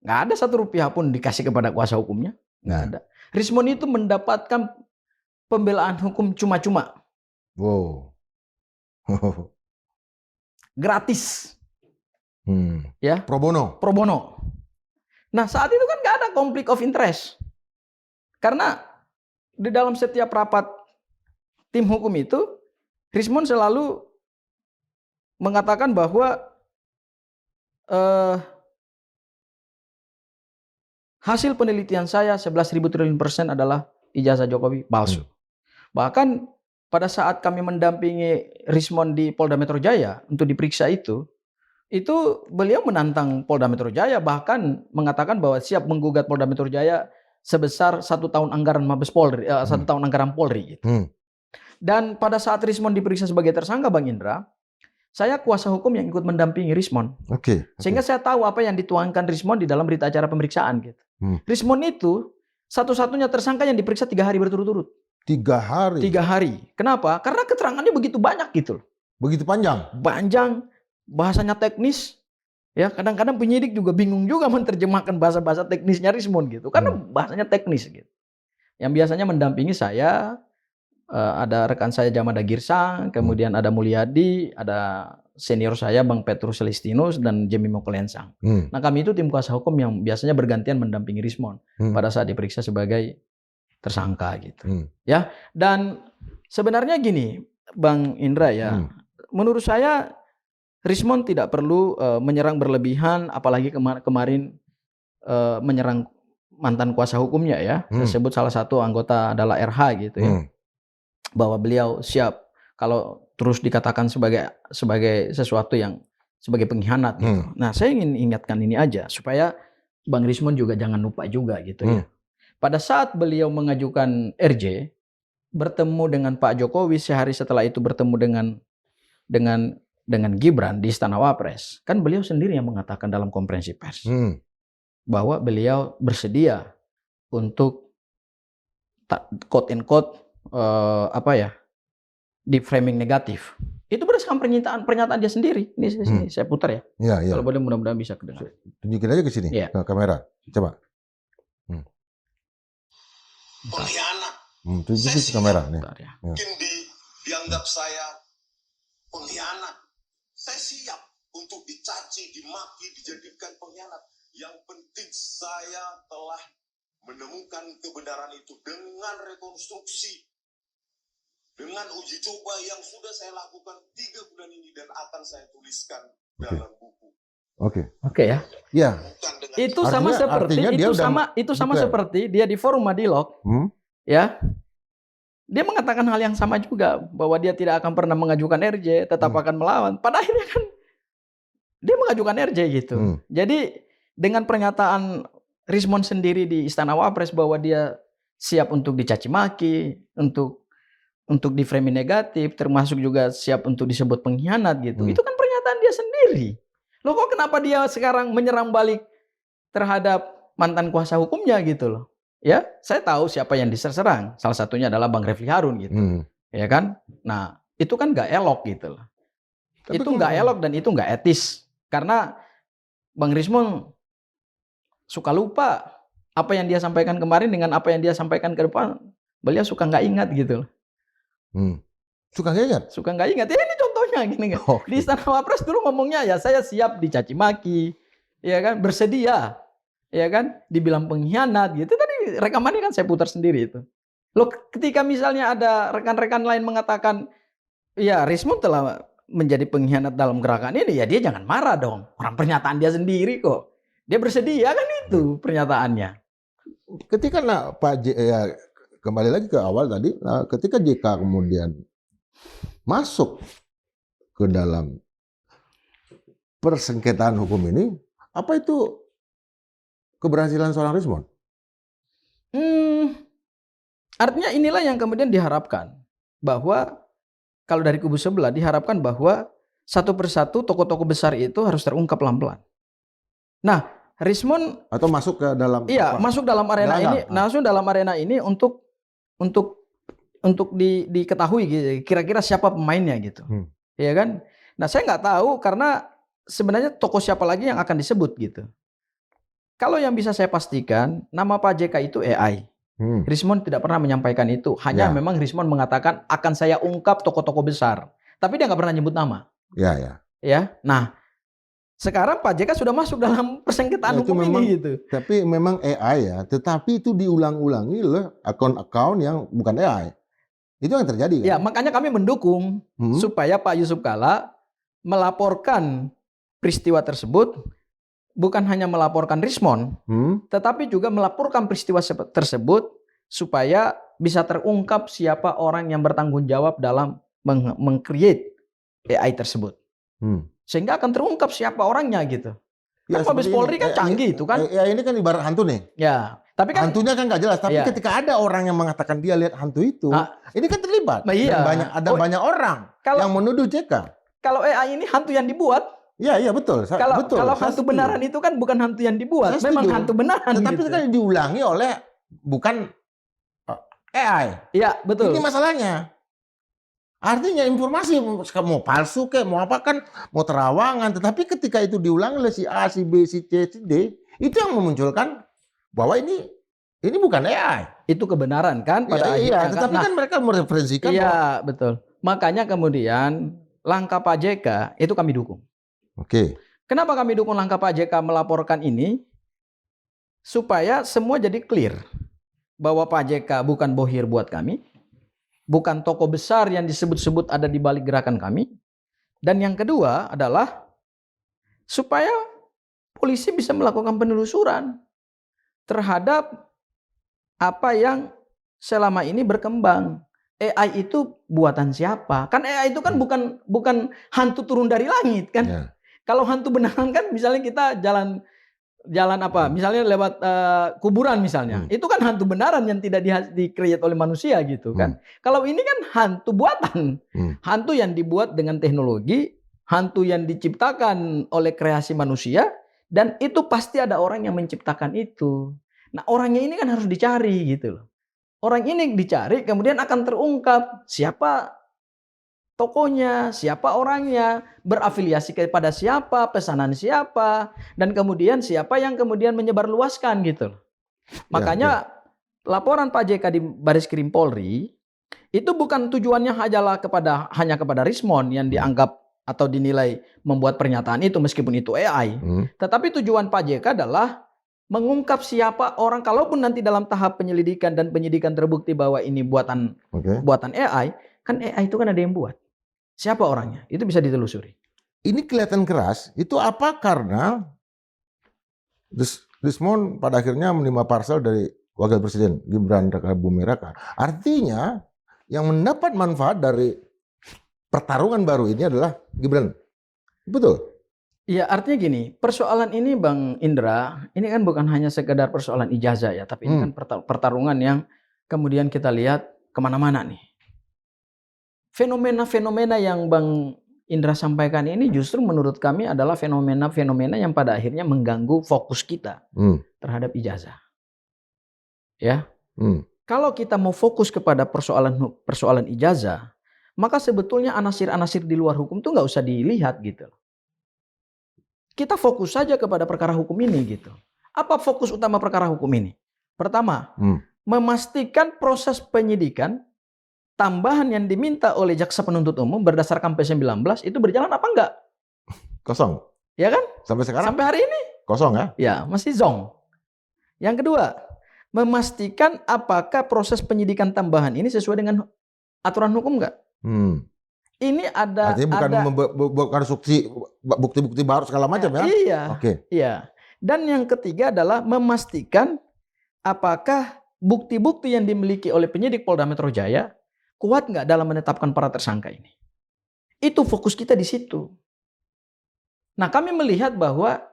Nggak ada satu rupiah pun dikasih kepada kuasa hukumnya. Nggak ada. Rismond itu mendapatkan pembelaan hukum cuma-cuma. Wow. Gratis. Ya. Pro bono. Pro bono. Nah, saat itu kan nggak ada konflik of interest. Karena di dalam setiap rapat tim hukum itu, Rismond selalu mengatakan bahwa hasil penelitian saya 11.000 triliun % adalah ijazah Jokowi palsu. Bahkan pada saat kami mendampingi Rismond di Polda Metro Jaya untuk diperiksa itu beliau menantang Polda Metro Jaya, bahkan mengatakan bahwa siap menggugat Polda Metro Jaya sebesar 1 tahun anggaran Mabes Polri, 1 tahun anggaran Polri gitu. Dan pada saat Rismond diperiksa sebagai tersangka, Bang Indra, saya kuasa hukum yang ikut mendampingi Rismond. Sehingga saya tahu apa yang dituangkan Rismond di dalam berita acara pemeriksaan gitu. Rismond itu satu-satunya tersangka yang diperiksa 3 hari berturut-turut. 3 hari? 3 hari. Kenapa? Karena keterangannya begitu banyak gitu. Begitu panjang? Panjang, bahasanya teknis. Ya, kadang-kadang penyidik juga bingung juga menerjemahkan bahasa-bahasa teknisnya Rismond gitu. Karena bahasanya teknis gitu. Yang biasanya mendampingi saya, ada rekan saya Jamada Girsang, kemudian ada Mulyadi, ada senior saya Bang Petrus Celestinus dan Jemi Mokolensang. Nah, kami itu tim kuasa hukum yang biasanya bergantian mendampingi Rismond pada saat diperiksa sebagai tersangka gitu. Ya, dan sebenarnya gini, Bang Indra ya, menurut saya Rismond tidak perlu menyerang berlebihan, apalagi kemarin menyerang mantan kuasa hukumnya ya. Saya sebut salah satu anggota adalah RH gitu ya. Bahwa beliau siap kalau terus dikatakan sebagai sesuatu yang sebagai pengkhianat gitu. Nah, saya ingin ingatkan ini aja supaya Bang Rismond juga jangan lupa juga gitu ya. Pada saat beliau mengajukan RJ, bertemu dengan Pak Jokowi sehari setelah itu bertemu dengan Gibran di Istana Wapres, kan beliau sendiri yang mengatakan dalam konferensi pers bahwa beliau bersedia untuk quote and quote di framing negatif. Itu berdasarkan pernyataan dia sendiri. Ini saya putar ya. Kalau boleh mudah-mudahan bisa kedengar. Tunjukin aja ke sini, ke kamera. Coba. pengkhianat. Itu kamera nih. Bentar ya. Mungkin dianggap saya pengkhianat. Saya siap untuk dicaci, dimaki, dijadikan pengkhianat. Yang penting saya telah menemukan kebenaran itu dengan rekonstruksi, dengan uji coba yang sudah saya lakukan 3 bulan ini dan akan saya tuliskan dalam buku. Oke ya. Ya. Itu sama seperti seperti dia di forum Madilog, ya. Dia mengatakan hal yang sama juga, bahwa dia tidak akan pernah mengajukan RJ, tetap akan melawan. Pada akhirnya kan dia mengajukan RJ gitu. Jadi dengan pernyataan Rismon sendiri di Istana Wapres bahwa dia siap untuk dicaci maki, untuk di framing negatif, termasuk juga siap untuk disebut pengkhianat gitu. Itu kan pernyataan dia sendiri. Loh kok kenapa dia sekarang menyerang balik terhadap mantan kuasa hukumnya gitu loh. Ya, saya tahu siapa yang diserang. Salah satunya adalah Bang Refli Harun gitu. Ya kan? Nah, itu kan nggak elok gitu loh. Itu nggak elok dan itu nggak etis. Karena Bang Rismon suka lupa apa yang dia sampaikan kemarin dengan apa yang dia sampaikan ke depan. Beliau suka nggak ingat gitu loh. Suka nggak ingat? Suka nggak ingat. Ya ini contohnya gini kan. Di Istana Wapres dulu ngomongnya ya saya siap dicaci maki. Ya kan? Bersedia. Ya kan? Dibilang pengkhianat gitu. Tadi rekamannya kan saya putar sendiri itu. Loh ketika misalnya ada rekan-rekan lain mengatakan ya Rismon telah menjadi pengkhianat dalam gerakan ini, ya dia jangan marah dong. Orang pernyataan dia sendiri kok. Dia bersedia kan itu pernyataannya. Ketika kembali lagi ke awal tadi, ketika JK kemudian masuk ke dalam persengketaan hukum ini, apa itu keberhasilan seorang Rismon? Artinya inilah yang kemudian diharapkan. Bahwa kalau dari kubu sebelah diharapkan bahwa satu persatu tokoh-tokoh besar itu harus terungkap pelan-pelan. Nah, Rismon atau masuk ke dalam masuk dalam arena ini, langsung dalam arena ini untuk diketahui gitu, kira-kira siapa pemainnya gitu. Ya kan? Nah, saya nggak tahu karena sebenarnya tokoh siapa lagi yang akan disebut gitu. Kalau yang bisa saya pastikan, nama Pak JK itu AI. Rismon tidak pernah menyampaikan itu. Hanya memang Rismon mengatakan akan saya ungkap tokoh-tokoh besar. Tapi dia nggak pernah nyebut nama. Ya. Nah, sekarang Pak JK sudah masuk dalam persengketaan hukum ini gitu. Tapi memang AI ya. Tetapi itu diulang-ulangi oleh akun-akun yang bukan AI. Itu yang terjadi kan? Ya, makanya kami mendukung supaya Pak Yusuf Kalla melaporkan peristiwa tersebut. Bukan hanya melaporkan Rismon, tetapi juga melaporkan peristiwa tersebut supaya bisa terungkap siapa orang yang bertanggung jawab dalam meng-create AI tersebut. Sehingga akan terungkap siapa orangnya gitu. Kan Mabes Polri kan canggih itu kan. AI ini kan ibarat hantu nih. Ya, tapi kan hantunya kan nggak jelas. Tapi ketika ada orang yang mengatakan dia lihat hantu itu, ini kan terlibat. Dan banyak orang yang menuduh JK. Kalau AI ini hantu yang dibuat. Iya betul. Kalau hantu benaran itu kan bukan hantu yang dibuat, memang hantu benaran. Tetapi gitu. Kan diulangi oleh bukan AI. Iya betul. Ini masalahnya. Artinya informasi mau palsu kayak mau apa kan mau terawangan, tetapi ketika itu diulangi oleh si A, si B, si C, si D, itu yang memunculkan bahwa ini bukan AI. Itu kebenaran kan pada akhirnya. Tetapi kan mereka mereferensikan. Iya betul. Makanya kemudian langkah Pak JK itu kami dukung. Oke. Kenapa kami dukung langkah Pak JK melaporkan ini? Supaya semua jadi clear. Bahwa Pak JK bukan bohir buat kami. Bukan tokoh besar yang disebut-sebut ada di balik gerakan kami. Dan yang kedua adalah supaya polisi bisa melakukan penelusuran terhadap apa yang selama ini berkembang. AI itu buatan siapa? Kan AI itu kan bukan hantu turun dari langit kan? Yeah. Kalau hantu beneran kan misalnya kita jalan apa? Misalnya lewat kuburan misalnya. Itu kan hantu beneran yang tidak di-create oleh manusia gitu kan. Kalau ini kan hantu buatan. Hantu yang dibuat dengan teknologi, hantu yang diciptakan oleh kreasi manusia, dan itu pasti ada orang yang menciptakan itu. Nah, orangnya ini kan harus dicari gitu loh. Orang ini dicari kemudian akan terungkap siapa tokonya, siapa orangnya, berafiliasi kepada siapa, pesanan siapa, dan kemudian siapa yang kemudian menyebarluaskan gitu. Makanya laporan Pak JK di Baris Krim Polri itu bukan tujuannya hanya kepada Rismon yang dianggap atau dinilai membuat pernyataan itu meskipun itu AI. Tetapi tujuan Pak JK adalah mengungkap siapa orang, kalaupun nanti dalam tahap penyelidikan dan penyidikan terbukti bahwa ini buatan AI, kan AI itu kan ada yang buat. Siapa orangnya? Itu bisa ditelusuri. Ini kelihatan keras, itu apa karena Rismon pada akhirnya menerima parsel dari Wakil Presiden Gibran Raka Buming Raka. Artinya yang mendapat manfaat dari pertarungan baru ini adalah Gibran. Betul? Iya, artinya gini, persoalan ini Bang Indra, ini kan bukan hanya sekedar persoalan ijazah ya, tapi ini kan pertarungan yang kemudian kita lihat kemana-mana nih. Fenomena-fenomena yang Bang Indra sampaikan ini justru menurut kami adalah fenomena-fenomena yang pada akhirnya mengganggu fokus kita terhadap ijazah. Ya, kalau kita mau fokus kepada persoalan ijazah, maka sebetulnya anasir-anasir di luar hukum tuh nggak usah dilihat gitu. Kita fokus saja kepada perkara hukum ini gitu. Apa fokus utama perkara hukum ini? Pertama, memastikan proses penyidikan tambahan yang diminta oleh jaksa penuntut umum berdasarkan P19 itu berjalan apa enggak? Kosong. Ya kan? Sampai sekarang? Sampai hari ini? Kosong ya? Ya, masih zong. Yang kedua, memastikan apakah proses penyidikan tambahan ini sesuai dengan aturan hukum enggak? Ini artinya bukan bukti-bukti baru segala macam ya? Iya. Oke. Iya. Dan yang ketiga adalah memastikan apakah bukti-bukti yang dimiliki oleh penyidik Polda Metro Jaya kuat nggak dalam menetapkan para tersangka ini. Itu fokus kita di situ. Nah, kami melihat bahwa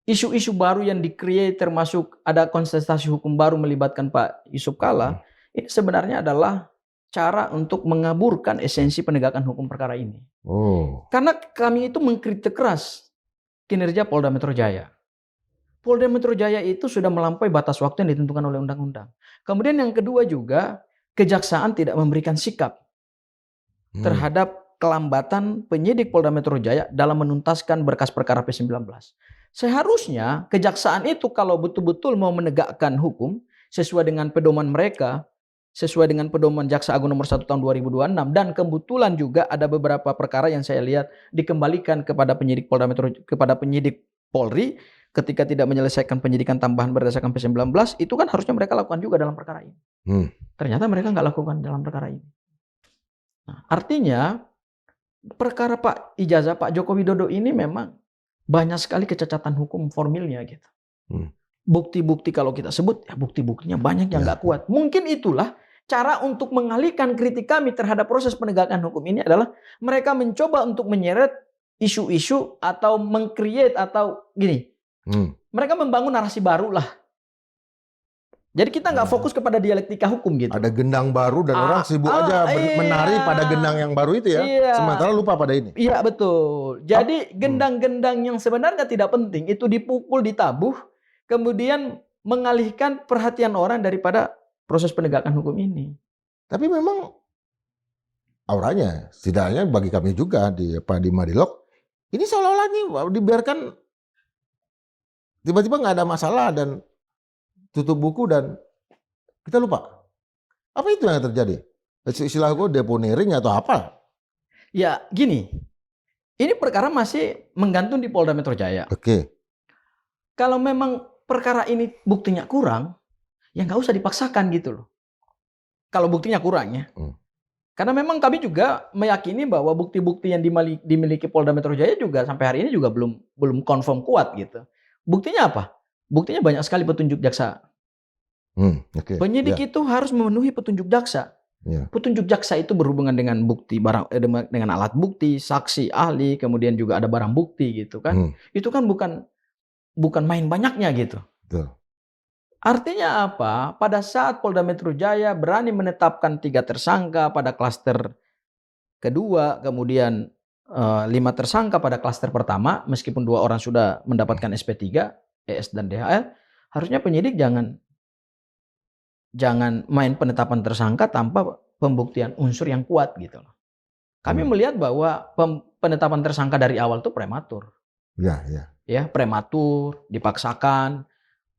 isu-isu baru yang di-create termasuk ada konsentrasi hukum baru melibatkan Pak Yusuf Kalla, ini sebenarnya adalah cara untuk mengaburkan esensi penegakan hukum perkara ini. Karena kami itu mengkritik keras kinerja Polda Metro Jaya. Polda Metro Jaya itu sudah melampaui batas waktu yang ditentukan oleh undang-undang. Kemudian yang kedua juga, kejaksaan tidak memberikan sikap terhadap kelambatan penyidik Polda Metro Jaya dalam menuntaskan berkas perkara P19. Seharusnya kejaksaan itu kalau betul-betul mau menegakkan hukum sesuai dengan pedoman mereka, sesuai dengan pedoman Jaksa Agung nomor 1 tahun 2026, dan kebetulan juga ada beberapa perkara yang saya lihat dikembalikan kepada penyidik Polda Metro, kepada penyidik Polri ketika tidak menyelesaikan penyidikan tambahan berdasarkan P19, itu kan harusnya mereka lakukan juga dalam perkara ini. Ternyata mereka nggak lakukan dalam perkara ini. Nah, artinya perkara ijazah Pak Joko Widodo ini memang banyak sekali kecacatan hukum formilnya gitu. Bukti-bukti kalau kita sebut, ya bukti-buktinya banyak yang nggak kuat. Mungkin itulah cara untuk mengalihkan kritik kami terhadap proses penegakan hukum ini adalah mereka mencoba untuk menyeret isu-isu atau meng-create atau gini. Mereka membangun narasi baru lah. Jadi kita nggak fokus kepada dialektika hukum gitu. Ada gendang baru dan orang sibuk aja menari pada gendang yang baru itu ya. Sementara lupa pada ini. Iya betul. Jadi gendang-gendang yang sebenarnya tidak penting itu dipukul, ditabuh, kemudian mengalihkan perhatian orang daripada proses penegakan hukum ini. Tapi memang auranya, setidaknya bagi kami juga di Madilog, ini seolah-olah nih dibiarkan tiba-tiba nggak ada masalah dan tutup buku dan kita lupa. Apa itu yang terjadi? Istilahku deponering atau apa? Ya gini, ini perkara masih menggantung di Polda Metro Jaya. Oke. Kalau memang perkara ini buktinya kurang, ya nggak usah dipaksakan gitu loh. Kalau buktinya kurang ya. Karena memang kami juga meyakini bahwa bukti-bukti yang dimiliki Polda Metro Jaya juga sampai hari ini juga belum confirm kuat gitu. Buktinya apa? Buktinya banyak sekali petunjuk jaksa. Penyidik itu harus memenuhi petunjuk jaksa. Petunjuk jaksa itu berhubungan dengan bukti dengan alat bukti, saksi, ahli, kemudian juga ada barang bukti gitu kan. Itu kan bukan main banyaknya gitu. Artinya apa? Pada saat Polda Metro Jaya berani menetapkan 3 tersangka pada klaster kedua, kemudian 5 tersangka pada klaster pertama, meskipun 2 orang sudah mendapatkan SP3, ES dan DHL, harusnya penyidik jangan main penetapan tersangka tanpa pembuktian unsur yang kuat gitu loh. Kami melihat bahwa penetapan tersangka dari awal itu prematur. Ya, prematur, dipaksakan.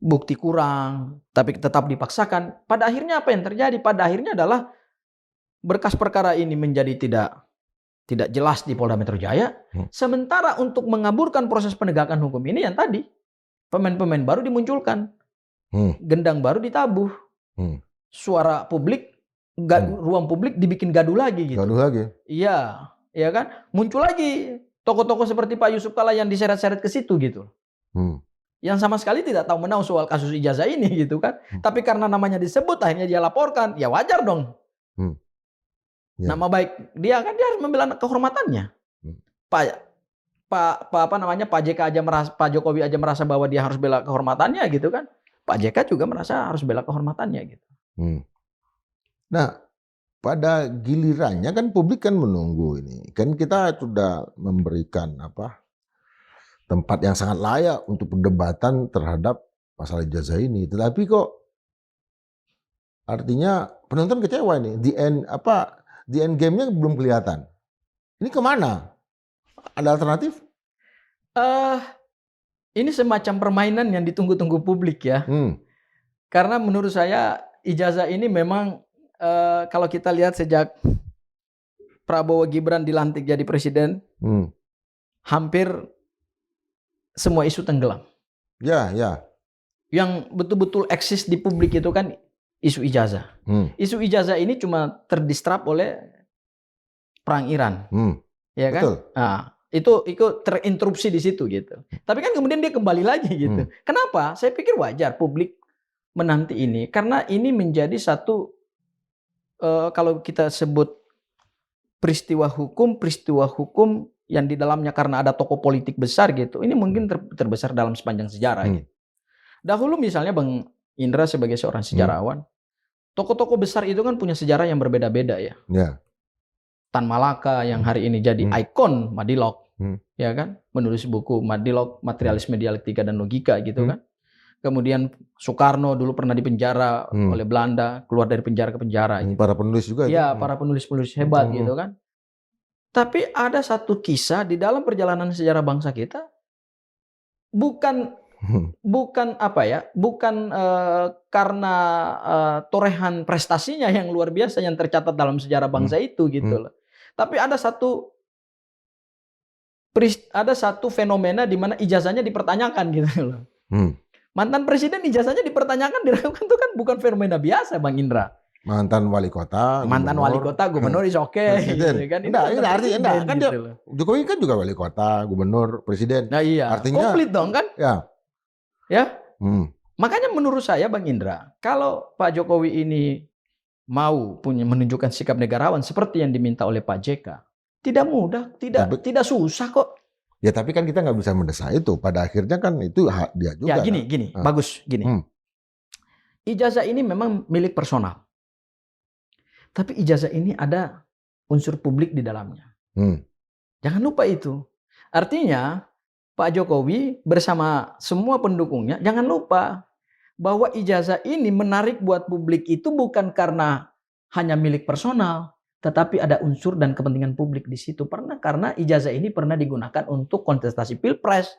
bukti kurang, tapi tetap dipaksakan. Pada akhirnya apa yang terjadi? Pada akhirnya adalah berkas perkara ini menjadi tidak jelas di Polda Metro Jaya. Sementara untuk mengaburkan proses penegakan hukum ini yang tadi, pemain-pemain baru dimunculkan. Gendang baru ditabuh. Suara publik, ruang publik dibikin gaduh lagi gitu. Gaduh lagi. Iya, ya kan? Muncul lagi tokoh-tokoh seperti Pak Yusuf Kalla yang diseret-seret ke situ gitu. Yang sama sekali tidak tahu menahu soal kasus ijazah ini gitu kan. Tapi karena namanya disebut akhirnya dia laporkan, ya wajar dong. Ya. Nama baik dia kan, dia harus membela kehormatannya. Pak JK aja merasa, Pak Jokowi aja merasa bahwa dia harus bela kehormatannya gitu kan. Pak JK juga merasa harus bela kehormatannya gitu. Nah, pada gilirannya kan publik kan menunggu ini. Kan kita sudah memberikan tempat yang sangat layak untuk perdebatan terhadap masalah ijazah ini. Tetapi kok artinya penonton kecewa ini. The end game-nya belum kelihatan. Ini kemana? Ada alternatif? Ini semacam permainan yang ditunggu-tunggu publik ya. Karena menurut saya ijazah ini memang kalau kita lihat sejak Prabowo Gibran dilantik jadi presiden, hampir semua isu tenggelam. Ya. Yang betul-betul eksis di publik itu kan isu ijazah. Isu ijazah ini cuma terdistrap oleh perang Iran, ya kan? Betul. Nah, itu terinterupsi di situ gitu. Tapi kan kemudian dia kembali lagi gitu. Kenapa? Saya pikir wajar publik menanti ini karena ini menjadi satu kalau kita sebut peristiwa hukum yang di dalamnya karena ada tokoh politik besar gitu. Ini mungkin terbesar dalam sepanjang sejarah gitu. Dahulu misalnya Bang Indra sebagai seorang sejarawan, tokoh-tokoh besar itu kan punya sejarah yang berbeda-beda ya. Tan Malaka yang hari ini jadi ikon Madilog, ya kan, menulis buku Madilog, Materialisme, Dialektika dan Logika gitu kan. Kemudian Soekarno dulu pernah dipenjara oleh Belanda, keluar dari penjara ke penjara. Gitu. Para penulis juga. Ya, para penulis-penulis hebat gitu kan. Tapi ada satu kisah di dalam perjalanan sejarah bangsa kita, bukan karena torehan prestasinya yang luar biasa yang tercatat dalam sejarah bangsa itu gitu loh. Tapi ada satu fenomena di mana ijazahnya dipertanyakan gitu loh. Mantan presiden ijazahnya dipertanyakan, diragukan itu kan bukan fenomena biasa Bang Indra. Mantan wali kota, gubernur is okay, gitu kan. Ini artinya kan gitu Jokowi kan juga wali kota, gubernur, presiden. Nah iya, artinya komplit dong kan? Ya. Makanya menurut saya Bang Indra, kalau Pak Jokowi ini mau menunjukkan sikap negarawan seperti yang diminta oleh Pak JK, tidak mudah, tidak susah kok. Ya tapi kan kita nggak bisa mendesak itu. Pada akhirnya kan itu hak dia juga. Ya gini, bagus gini. Ijazah ini memang milik personal. Tapi ijazah ini ada unsur publik di dalamnya. Jangan lupa itu. Artinya Pak Jokowi bersama semua pendukungnya, jangan lupa bahwa ijazah ini menarik buat publik itu bukan karena hanya milik personal, tetapi ada unsur dan kepentingan publik di situ. Karena ijazah ini pernah digunakan untuk kontestasi Pilpres,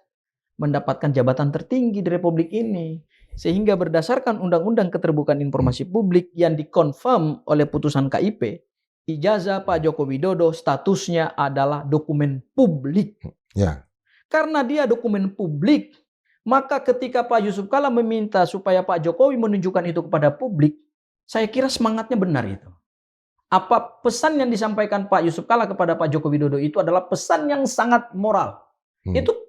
mendapatkan jabatan tertinggi di Republik ini. Sehingga berdasarkan Undang-Undang Keterbukaan Informasi Publik yang dikonfirm oleh putusan KIP, ijazah Pak Joko Widodo statusnya adalah dokumen publik. Ya. Karena dia dokumen publik, maka ketika Pak Yusuf Kalla meminta supaya Pak Jokowi menunjukkan itu kepada publik, saya kira semangatnya benar itu. Apa pesan yang disampaikan Pak Yusuf Kalla kepada Pak Joko Widodo itu adalah pesan yang sangat moral. Itu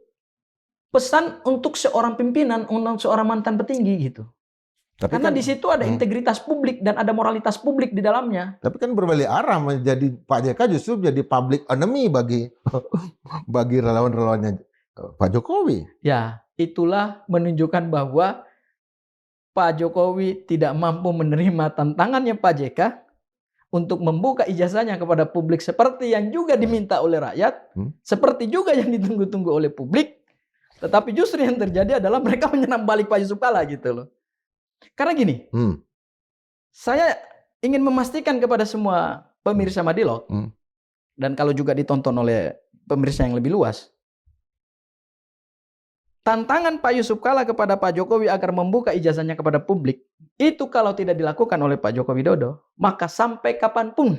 pesan untuk seorang pimpinan, untuk seorang mantan petinggi gitu. Tapi karena di situ ada integritas publik dan ada moralitas publik di dalamnya. Tapi kan berbalik arah menjadi Pak JK justru jadi public enemy bagi relawan-relawannya Pak Jokowi. Ya, itulah menunjukkan bahwa Pak Jokowi tidak mampu menerima tantangannya Pak JK untuk membuka ijazahnya kepada publik seperti yang juga diminta oleh rakyat, seperti juga yang ditunggu-tunggu oleh publik. Tetapi justru yang terjadi adalah mereka menyerang balik Pak Yusuf Kalla gitu loh. Karena gini, saya ingin memastikan kepada semua pemirsa Madilog, dan kalau juga ditonton oleh pemirsa yang lebih luas, tantangan Pak Yusuf Kalla kepada Pak Jokowi agar membuka ijazahnya kepada publik, itu kalau tidak dilakukan oleh Pak Joko Widodo, maka sampai kapanpun,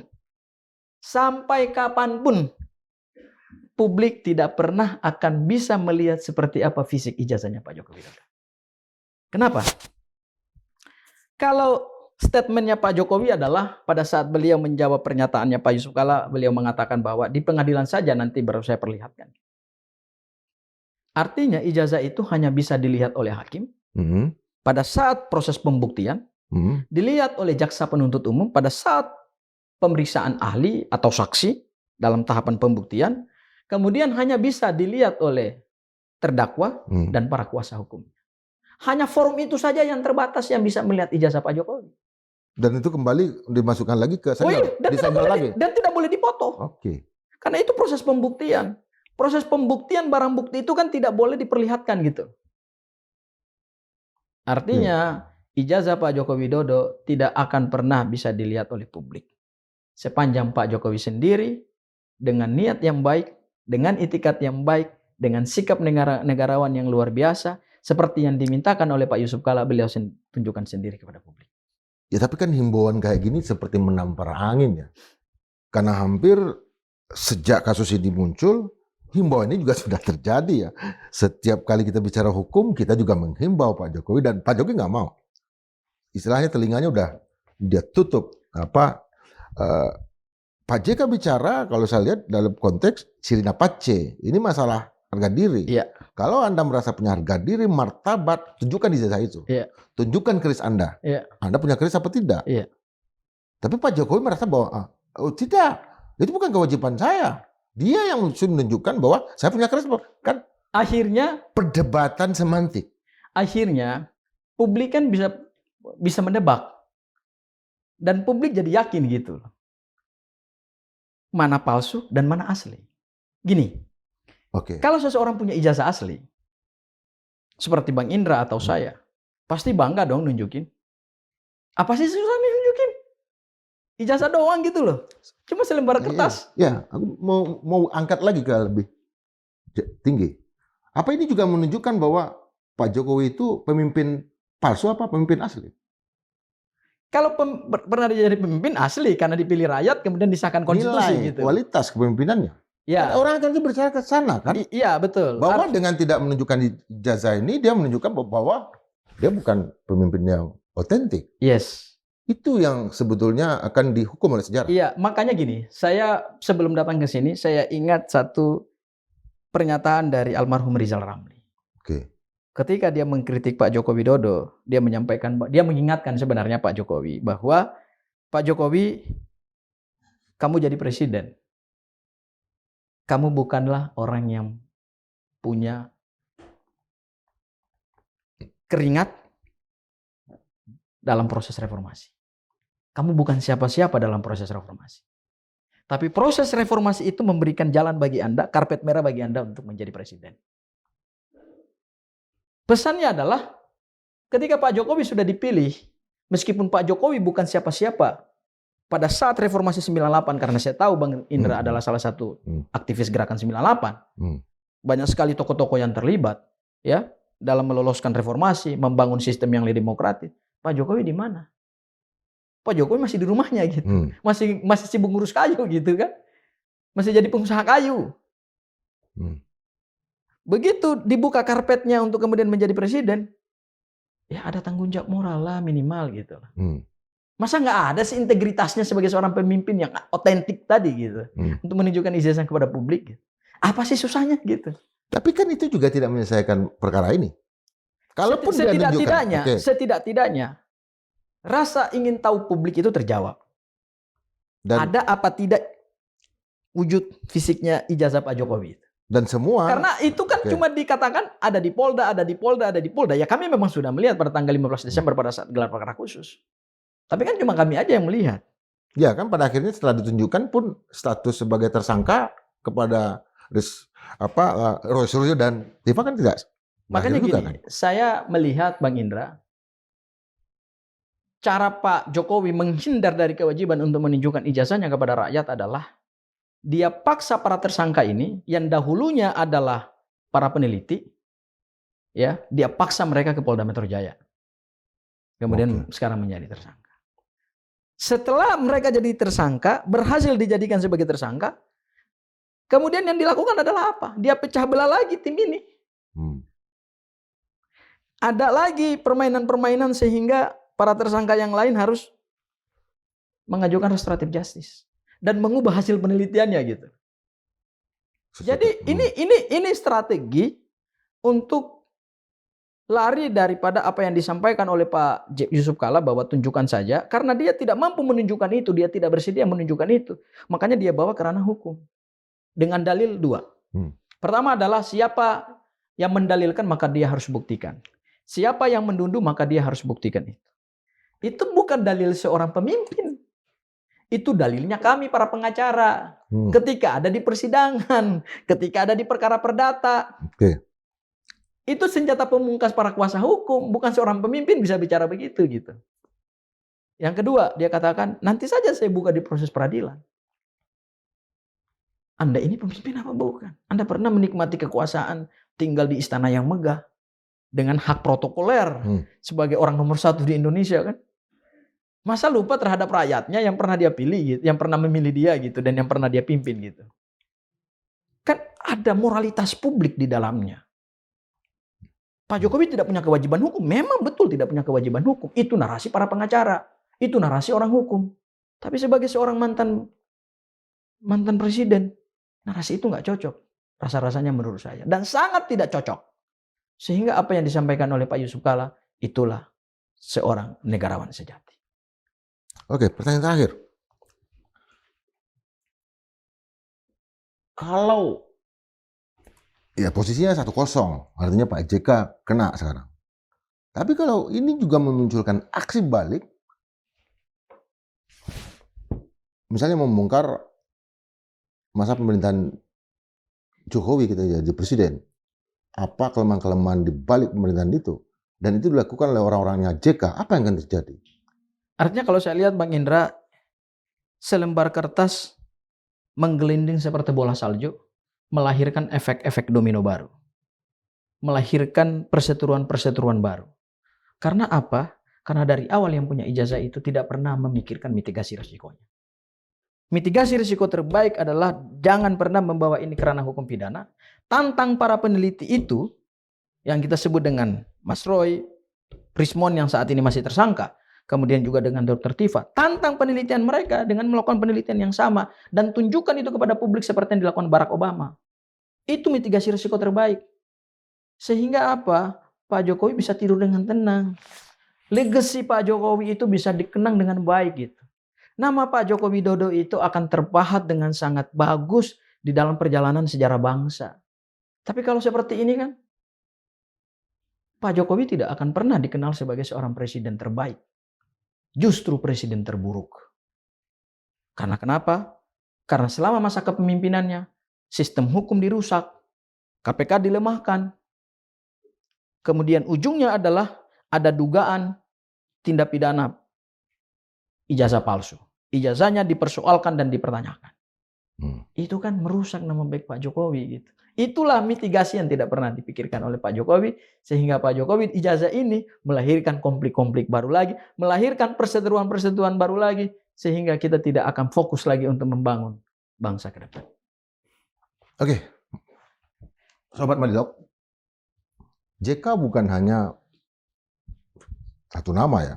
publik tidak pernah akan bisa melihat seperti apa fisik ijazahnya Pak Joko Widodo. Kenapa? Kalau statementnya Pak Jokowi adalah pada saat beliau menjawab pernyataannya Pak Yusuf Kalla, beliau mengatakan bahwa di pengadilan saja nanti baru saya perlihatkan. Artinya ijazah itu hanya bisa dilihat oleh hakim pada saat proses pembuktian, dilihat oleh jaksa penuntut umum pada saat pemeriksaan ahli atau saksi dalam tahapan pembuktian, kemudian hanya bisa dilihat oleh terdakwa dan para kuasa hukum. Hanya forum itu saja yang terbatas yang bisa melihat ijazah Pak Jokowi. Dan itu kembali dimasukkan lagi ke dan tidak boleh dipoto. Oke. Karena itu proses pembuktian. Proses pembuktian barang bukti itu kan tidak boleh diperlihatkan gitu. Artinya ijazah Pak Joko Widodo tidak akan pernah bisa dilihat oleh publik. Sepanjang Pak Jokowi sendiri dengan niat yang baik, dengan itikat yang baik, dengan sikap negarawan yang luar biasa, seperti yang dimintakan oleh Pak Yusuf Kalla, beliau tunjukkan sendiri kepada publik. Ya tapi kan himbauan kayak gini seperti menampar angin ya. Karena hampir sejak kasus ini muncul, himbauan ini juga sudah terjadi ya. Setiap kali kita bicara hukum, kita juga menghimbau Pak Jokowi dan Pak Jokowi nggak mau. Istilahnya telinganya udah dia tutup. Pak JK bicara kalau saya lihat dalam konteks Sirina Pace, ini masalah harga diri. Iya. Kalau Anda merasa punya harga diri, martabat, tunjukkan ijazah itu. Iya. Tunjukkan keris Anda. Iya. Anda punya keris apa tidak? Iya. Tapi Pak Jokowi merasa bahwa tidak, itu bukan kewajiban saya. Dia yang menunjukkan bahwa saya punya keris. Kan akhirnya perdebatan semantik. Akhirnya publik kan bisa mendebak. Dan publik jadi yakin gitu. Mana palsu dan mana asli. Gini. Kalau seseorang punya ijazah asli, seperti Bang Indra atau saya, pasti bangga dong nunjukin. Apa sih susah nih nunjukin? Ijazah doang gitu loh. Cuma selembar kertas. Ya, aku mau angkat lagi ke lebih tinggi. Apa ini juga menunjukkan bahwa Pak Jokowi itu pemimpin palsu apa pemimpin asli? Kalau pernah jadi pemimpin asli karena dipilih rakyat kemudian disahkan konstitusi nilai, gitu. Kualitas kepemimpinannya. Ya. Orang akan berbicara ke sana kan? Iya betul. Bahwa dengan tidak menunjukkan ijazah ini dia menunjukkan bahwa dia bukan pemimpin yang otentik. Yes. Itu yang sebetulnya akan dihukum oleh sejarah. Iya, makanya gini, saya sebelum datang ke sini saya ingat satu pernyataan dari almarhum Rizal Ramli. Oke. Ketika dia mengkritik Pak Joko Widodo, dia mengingatkan sebenarnya Pak Jokowi bahwa Pak Jokowi, kamu jadi presiden. Kamu bukanlah orang yang punya keringat dalam proses reformasi. Kamu bukan siapa-siapa dalam proses reformasi. Tapi proses reformasi itu memberikan jalan bagi Anda, karpet merah bagi Anda untuk menjadi presiden. Pesannya adalah ketika Pak Jokowi sudah dipilih, meskipun Pak Jokowi bukan siapa-siapa, pada saat reformasi 98, karena saya tahu Bang Indra adalah salah satu aktivis gerakan 98. Banyak sekali tokoh-tokoh yang terlibat ya dalam meloloskan reformasi, membangun sistem yang lebih demokratis. Pak Jokowi di mana? Pak Jokowi masih di rumahnya gitu. Masih sibuk ngurus kayu gitu kan. Masih jadi pengusaha kayu. Begitu dibuka karpetnya untuk kemudian menjadi presiden, ya ada tanggung jawab moral lah minimal gitu. Masa nggak ada sih integritasnya sebagai seorang pemimpin yang otentik tadi gitu. Untuk menunjukkan ijazah kepada publik. Gitu. Apa sih susahnya gitu. Tapi kan itu juga tidak menyelesaikan perkara ini. Kalaupun setidak-tidaknya rasa ingin tahu publik itu terjawab. Dan ada apa tidak wujud fisiknya ijazah Pak Jokowi itu. Dan semua. Karena itu kan cuma dikatakan ada di Polda, ada di Polda, ada di Polda. Ya kami memang sudah melihat pada tanggal 15 Desember pada saat gelar perkara khusus. Tapi kan cuma kami aja yang melihat. Ya kan pada akhirnya setelah ditunjukkan pun status sebagai tersangka kepada Roy Suryo dan Tifa kan tidak. Makanya gini, kan? Saya melihat Bang Indra, cara Pak Jokowi menghindar dari kewajiban untuk menunjukkan ijazahnya kepada rakyat adalah dia paksa para tersangka ini yang dahulunya adalah para peneliti, ya, dia paksa mereka ke Polda Metro Jaya. Kemudian sekarang menjadi tersangka. Setelah mereka jadi tersangka, berhasil dijadikan sebagai tersangka, kemudian yang dilakukan adalah apa? Dia pecah belah lagi tim ini. Ada lagi permainan-permainan sehingga para tersangka yang lain harus mengajukan restoratif justice dan mengubah hasil penelitiannya gitu. Jadi ini strategi untuk lari daripada apa yang disampaikan oleh Pak Yusuf Kalla bahwa tunjukkan saja, karena dia tidak mampu menunjukkan itu, dia tidak bersedia menunjukkan itu. Makanya dia bawa ke ranah hukum dengan dalil 2. Pertama adalah siapa yang mendalilkan maka dia harus buktikan. Siapa yang mendunduh maka dia harus buktikan itu. Itu bukan dalil seorang pemimpin. Itu dalilnya kami para pengacara. Ketika ada di persidangan, ketika ada di perkara perdata. Itu senjata pemungkas para kuasa hukum, bukan seorang pemimpin bisa bicara begitu gitu. Yang kedua, dia katakan, nanti saja saya buka di proses peradilan. Anda ini pemimpin apa bukan? Anda pernah menikmati kekuasaan, tinggal di istana yang megah, dengan hak protokoler sebagai orang nomor 1 di Indonesia kan? Masa lupa terhadap rakyatnya yang pernah dia pilih gitu, yang pernah memilih dia gitu, dan yang pernah dia pimpin gitu. Kan ada moralitas publik di dalamnya. Pak Jokowi tidak punya kewajiban hukum. Memang betul tidak punya kewajiban hukum. Itu narasi para pengacara. Itu narasi orang hukum. Tapi sebagai seorang mantan presiden, narasi itu nggak cocok. Rasa-rasanya menurut saya. Dan sangat tidak cocok. Sehingga apa yang disampaikan oleh Pak Yusuf Kalla, itulah seorang negarawan sejati. Oke, pertanyaan terakhir. Kalau ya posisinya 1-0, artinya Pak JK kena sekarang. Tapi kalau ini juga memunculkan aksi balik, misalnya membongkar masa pemerintahan Jokowi kita jadi presiden, apa kelemahan-kelemahan di balik pemerintahan itu, dan itu dilakukan oleh orang-orangnya JK, apa yang akan terjadi? Artinya kalau saya lihat Bang Indra, selembar kertas menggelinding seperti bola salju, melahirkan efek-efek domino baru. Melahirkan perseteruan-perseteruan baru. Karena apa? Karena dari awal yang punya ijazah itu tidak pernah memikirkan mitigasi risikonya. Mitigasi risiko terbaik adalah jangan pernah membawa ini ke ranah hukum pidana. Tantang para peneliti itu, yang kita sebut dengan Mas Roy, Rismon yang saat ini masih tersangka, kemudian juga dengan Dr. Tifa, tantang penelitian mereka dengan melakukan penelitian yang sama dan tunjukkan itu kepada publik seperti yang dilakukan Barack Obama. Itu mitigasi risiko terbaik. Sehingga apa? Pak Jokowi bisa tidur dengan tenang. Legacy Pak Jokowi itu bisa dikenang dengan baik gitu. Nama Pak Joko Widodo itu akan terpahat dengan sangat bagus di dalam perjalanan sejarah bangsa. Tapi kalau seperti ini kan, Pak Jokowi tidak akan pernah dikenal sebagai seorang presiden terbaik. Justru presiden terburuk. Karena kenapa? Karena selama masa kepemimpinannya, sistem hukum dirusak, KPK dilemahkan. Kemudian ujungnya adalah ada dugaan tindak pidana ijazah palsu. Ijazahnya dipersoalkan dan dipertanyakan. Itu kan merusak nama baik Pak Jokowi gitu. Itulah mitigasi yang tidak pernah dipikirkan oleh Pak Jokowi, sehingga Pak Jokowi ijazah ini melahirkan konflik-konflik baru lagi, melahirkan perseteruan-perseteruan baru lagi, sehingga kita tidak akan fokus lagi untuk membangun bangsa ke depan. Oke, Sobat Madilog, JK bukan hanya satu nama ya.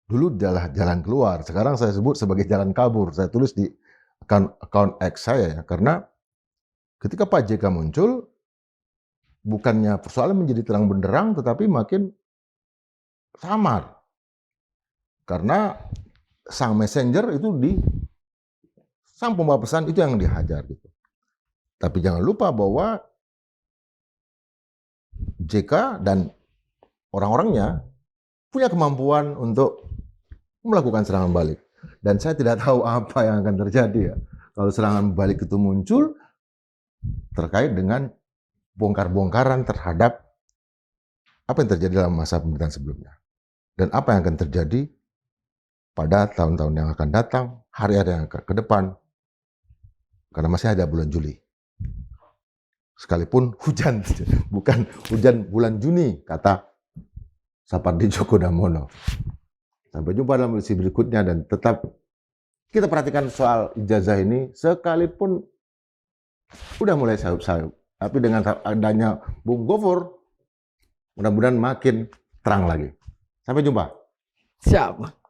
Dulu adalah jalan keluar, sekarang saya sebut sebagai jalan kabur. Saya tulis di account X saya ya, karena ketika Pak JK muncul, bukannya persoalan menjadi terang benderang, tetapi makin samar. Karena sang messenger itu sang pembawa pesan itu yang dihajar gitu. Tapi jangan lupa bahwa JK dan orang-orangnya punya kemampuan untuk melakukan serangan balik. Dan saya tidak tahu apa yang akan terjadi ya. Kalau serangan balik itu muncul terkait dengan bongkar-bongkaran terhadap apa yang terjadi dalam masa pemerintahan sebelumnya. Dan apa yang akan terjadi pada tahun-tahun yang akan datang, hari-hari yang ke depan. Karena masih ada bulan Juli. sekalipun hujan, bukan hujan bulan Juni, kata Sapardi Djoko Damono. Sampai jumpa dalam edisi berikutnya, dan tetap kita perhatikan soal ijazah ini, sekalipun udah mulai sayup-sayup, tapi dengan adanya Bung Gofur, mudah-mudahan makin terang lagi. Sampai jumpa. Siap.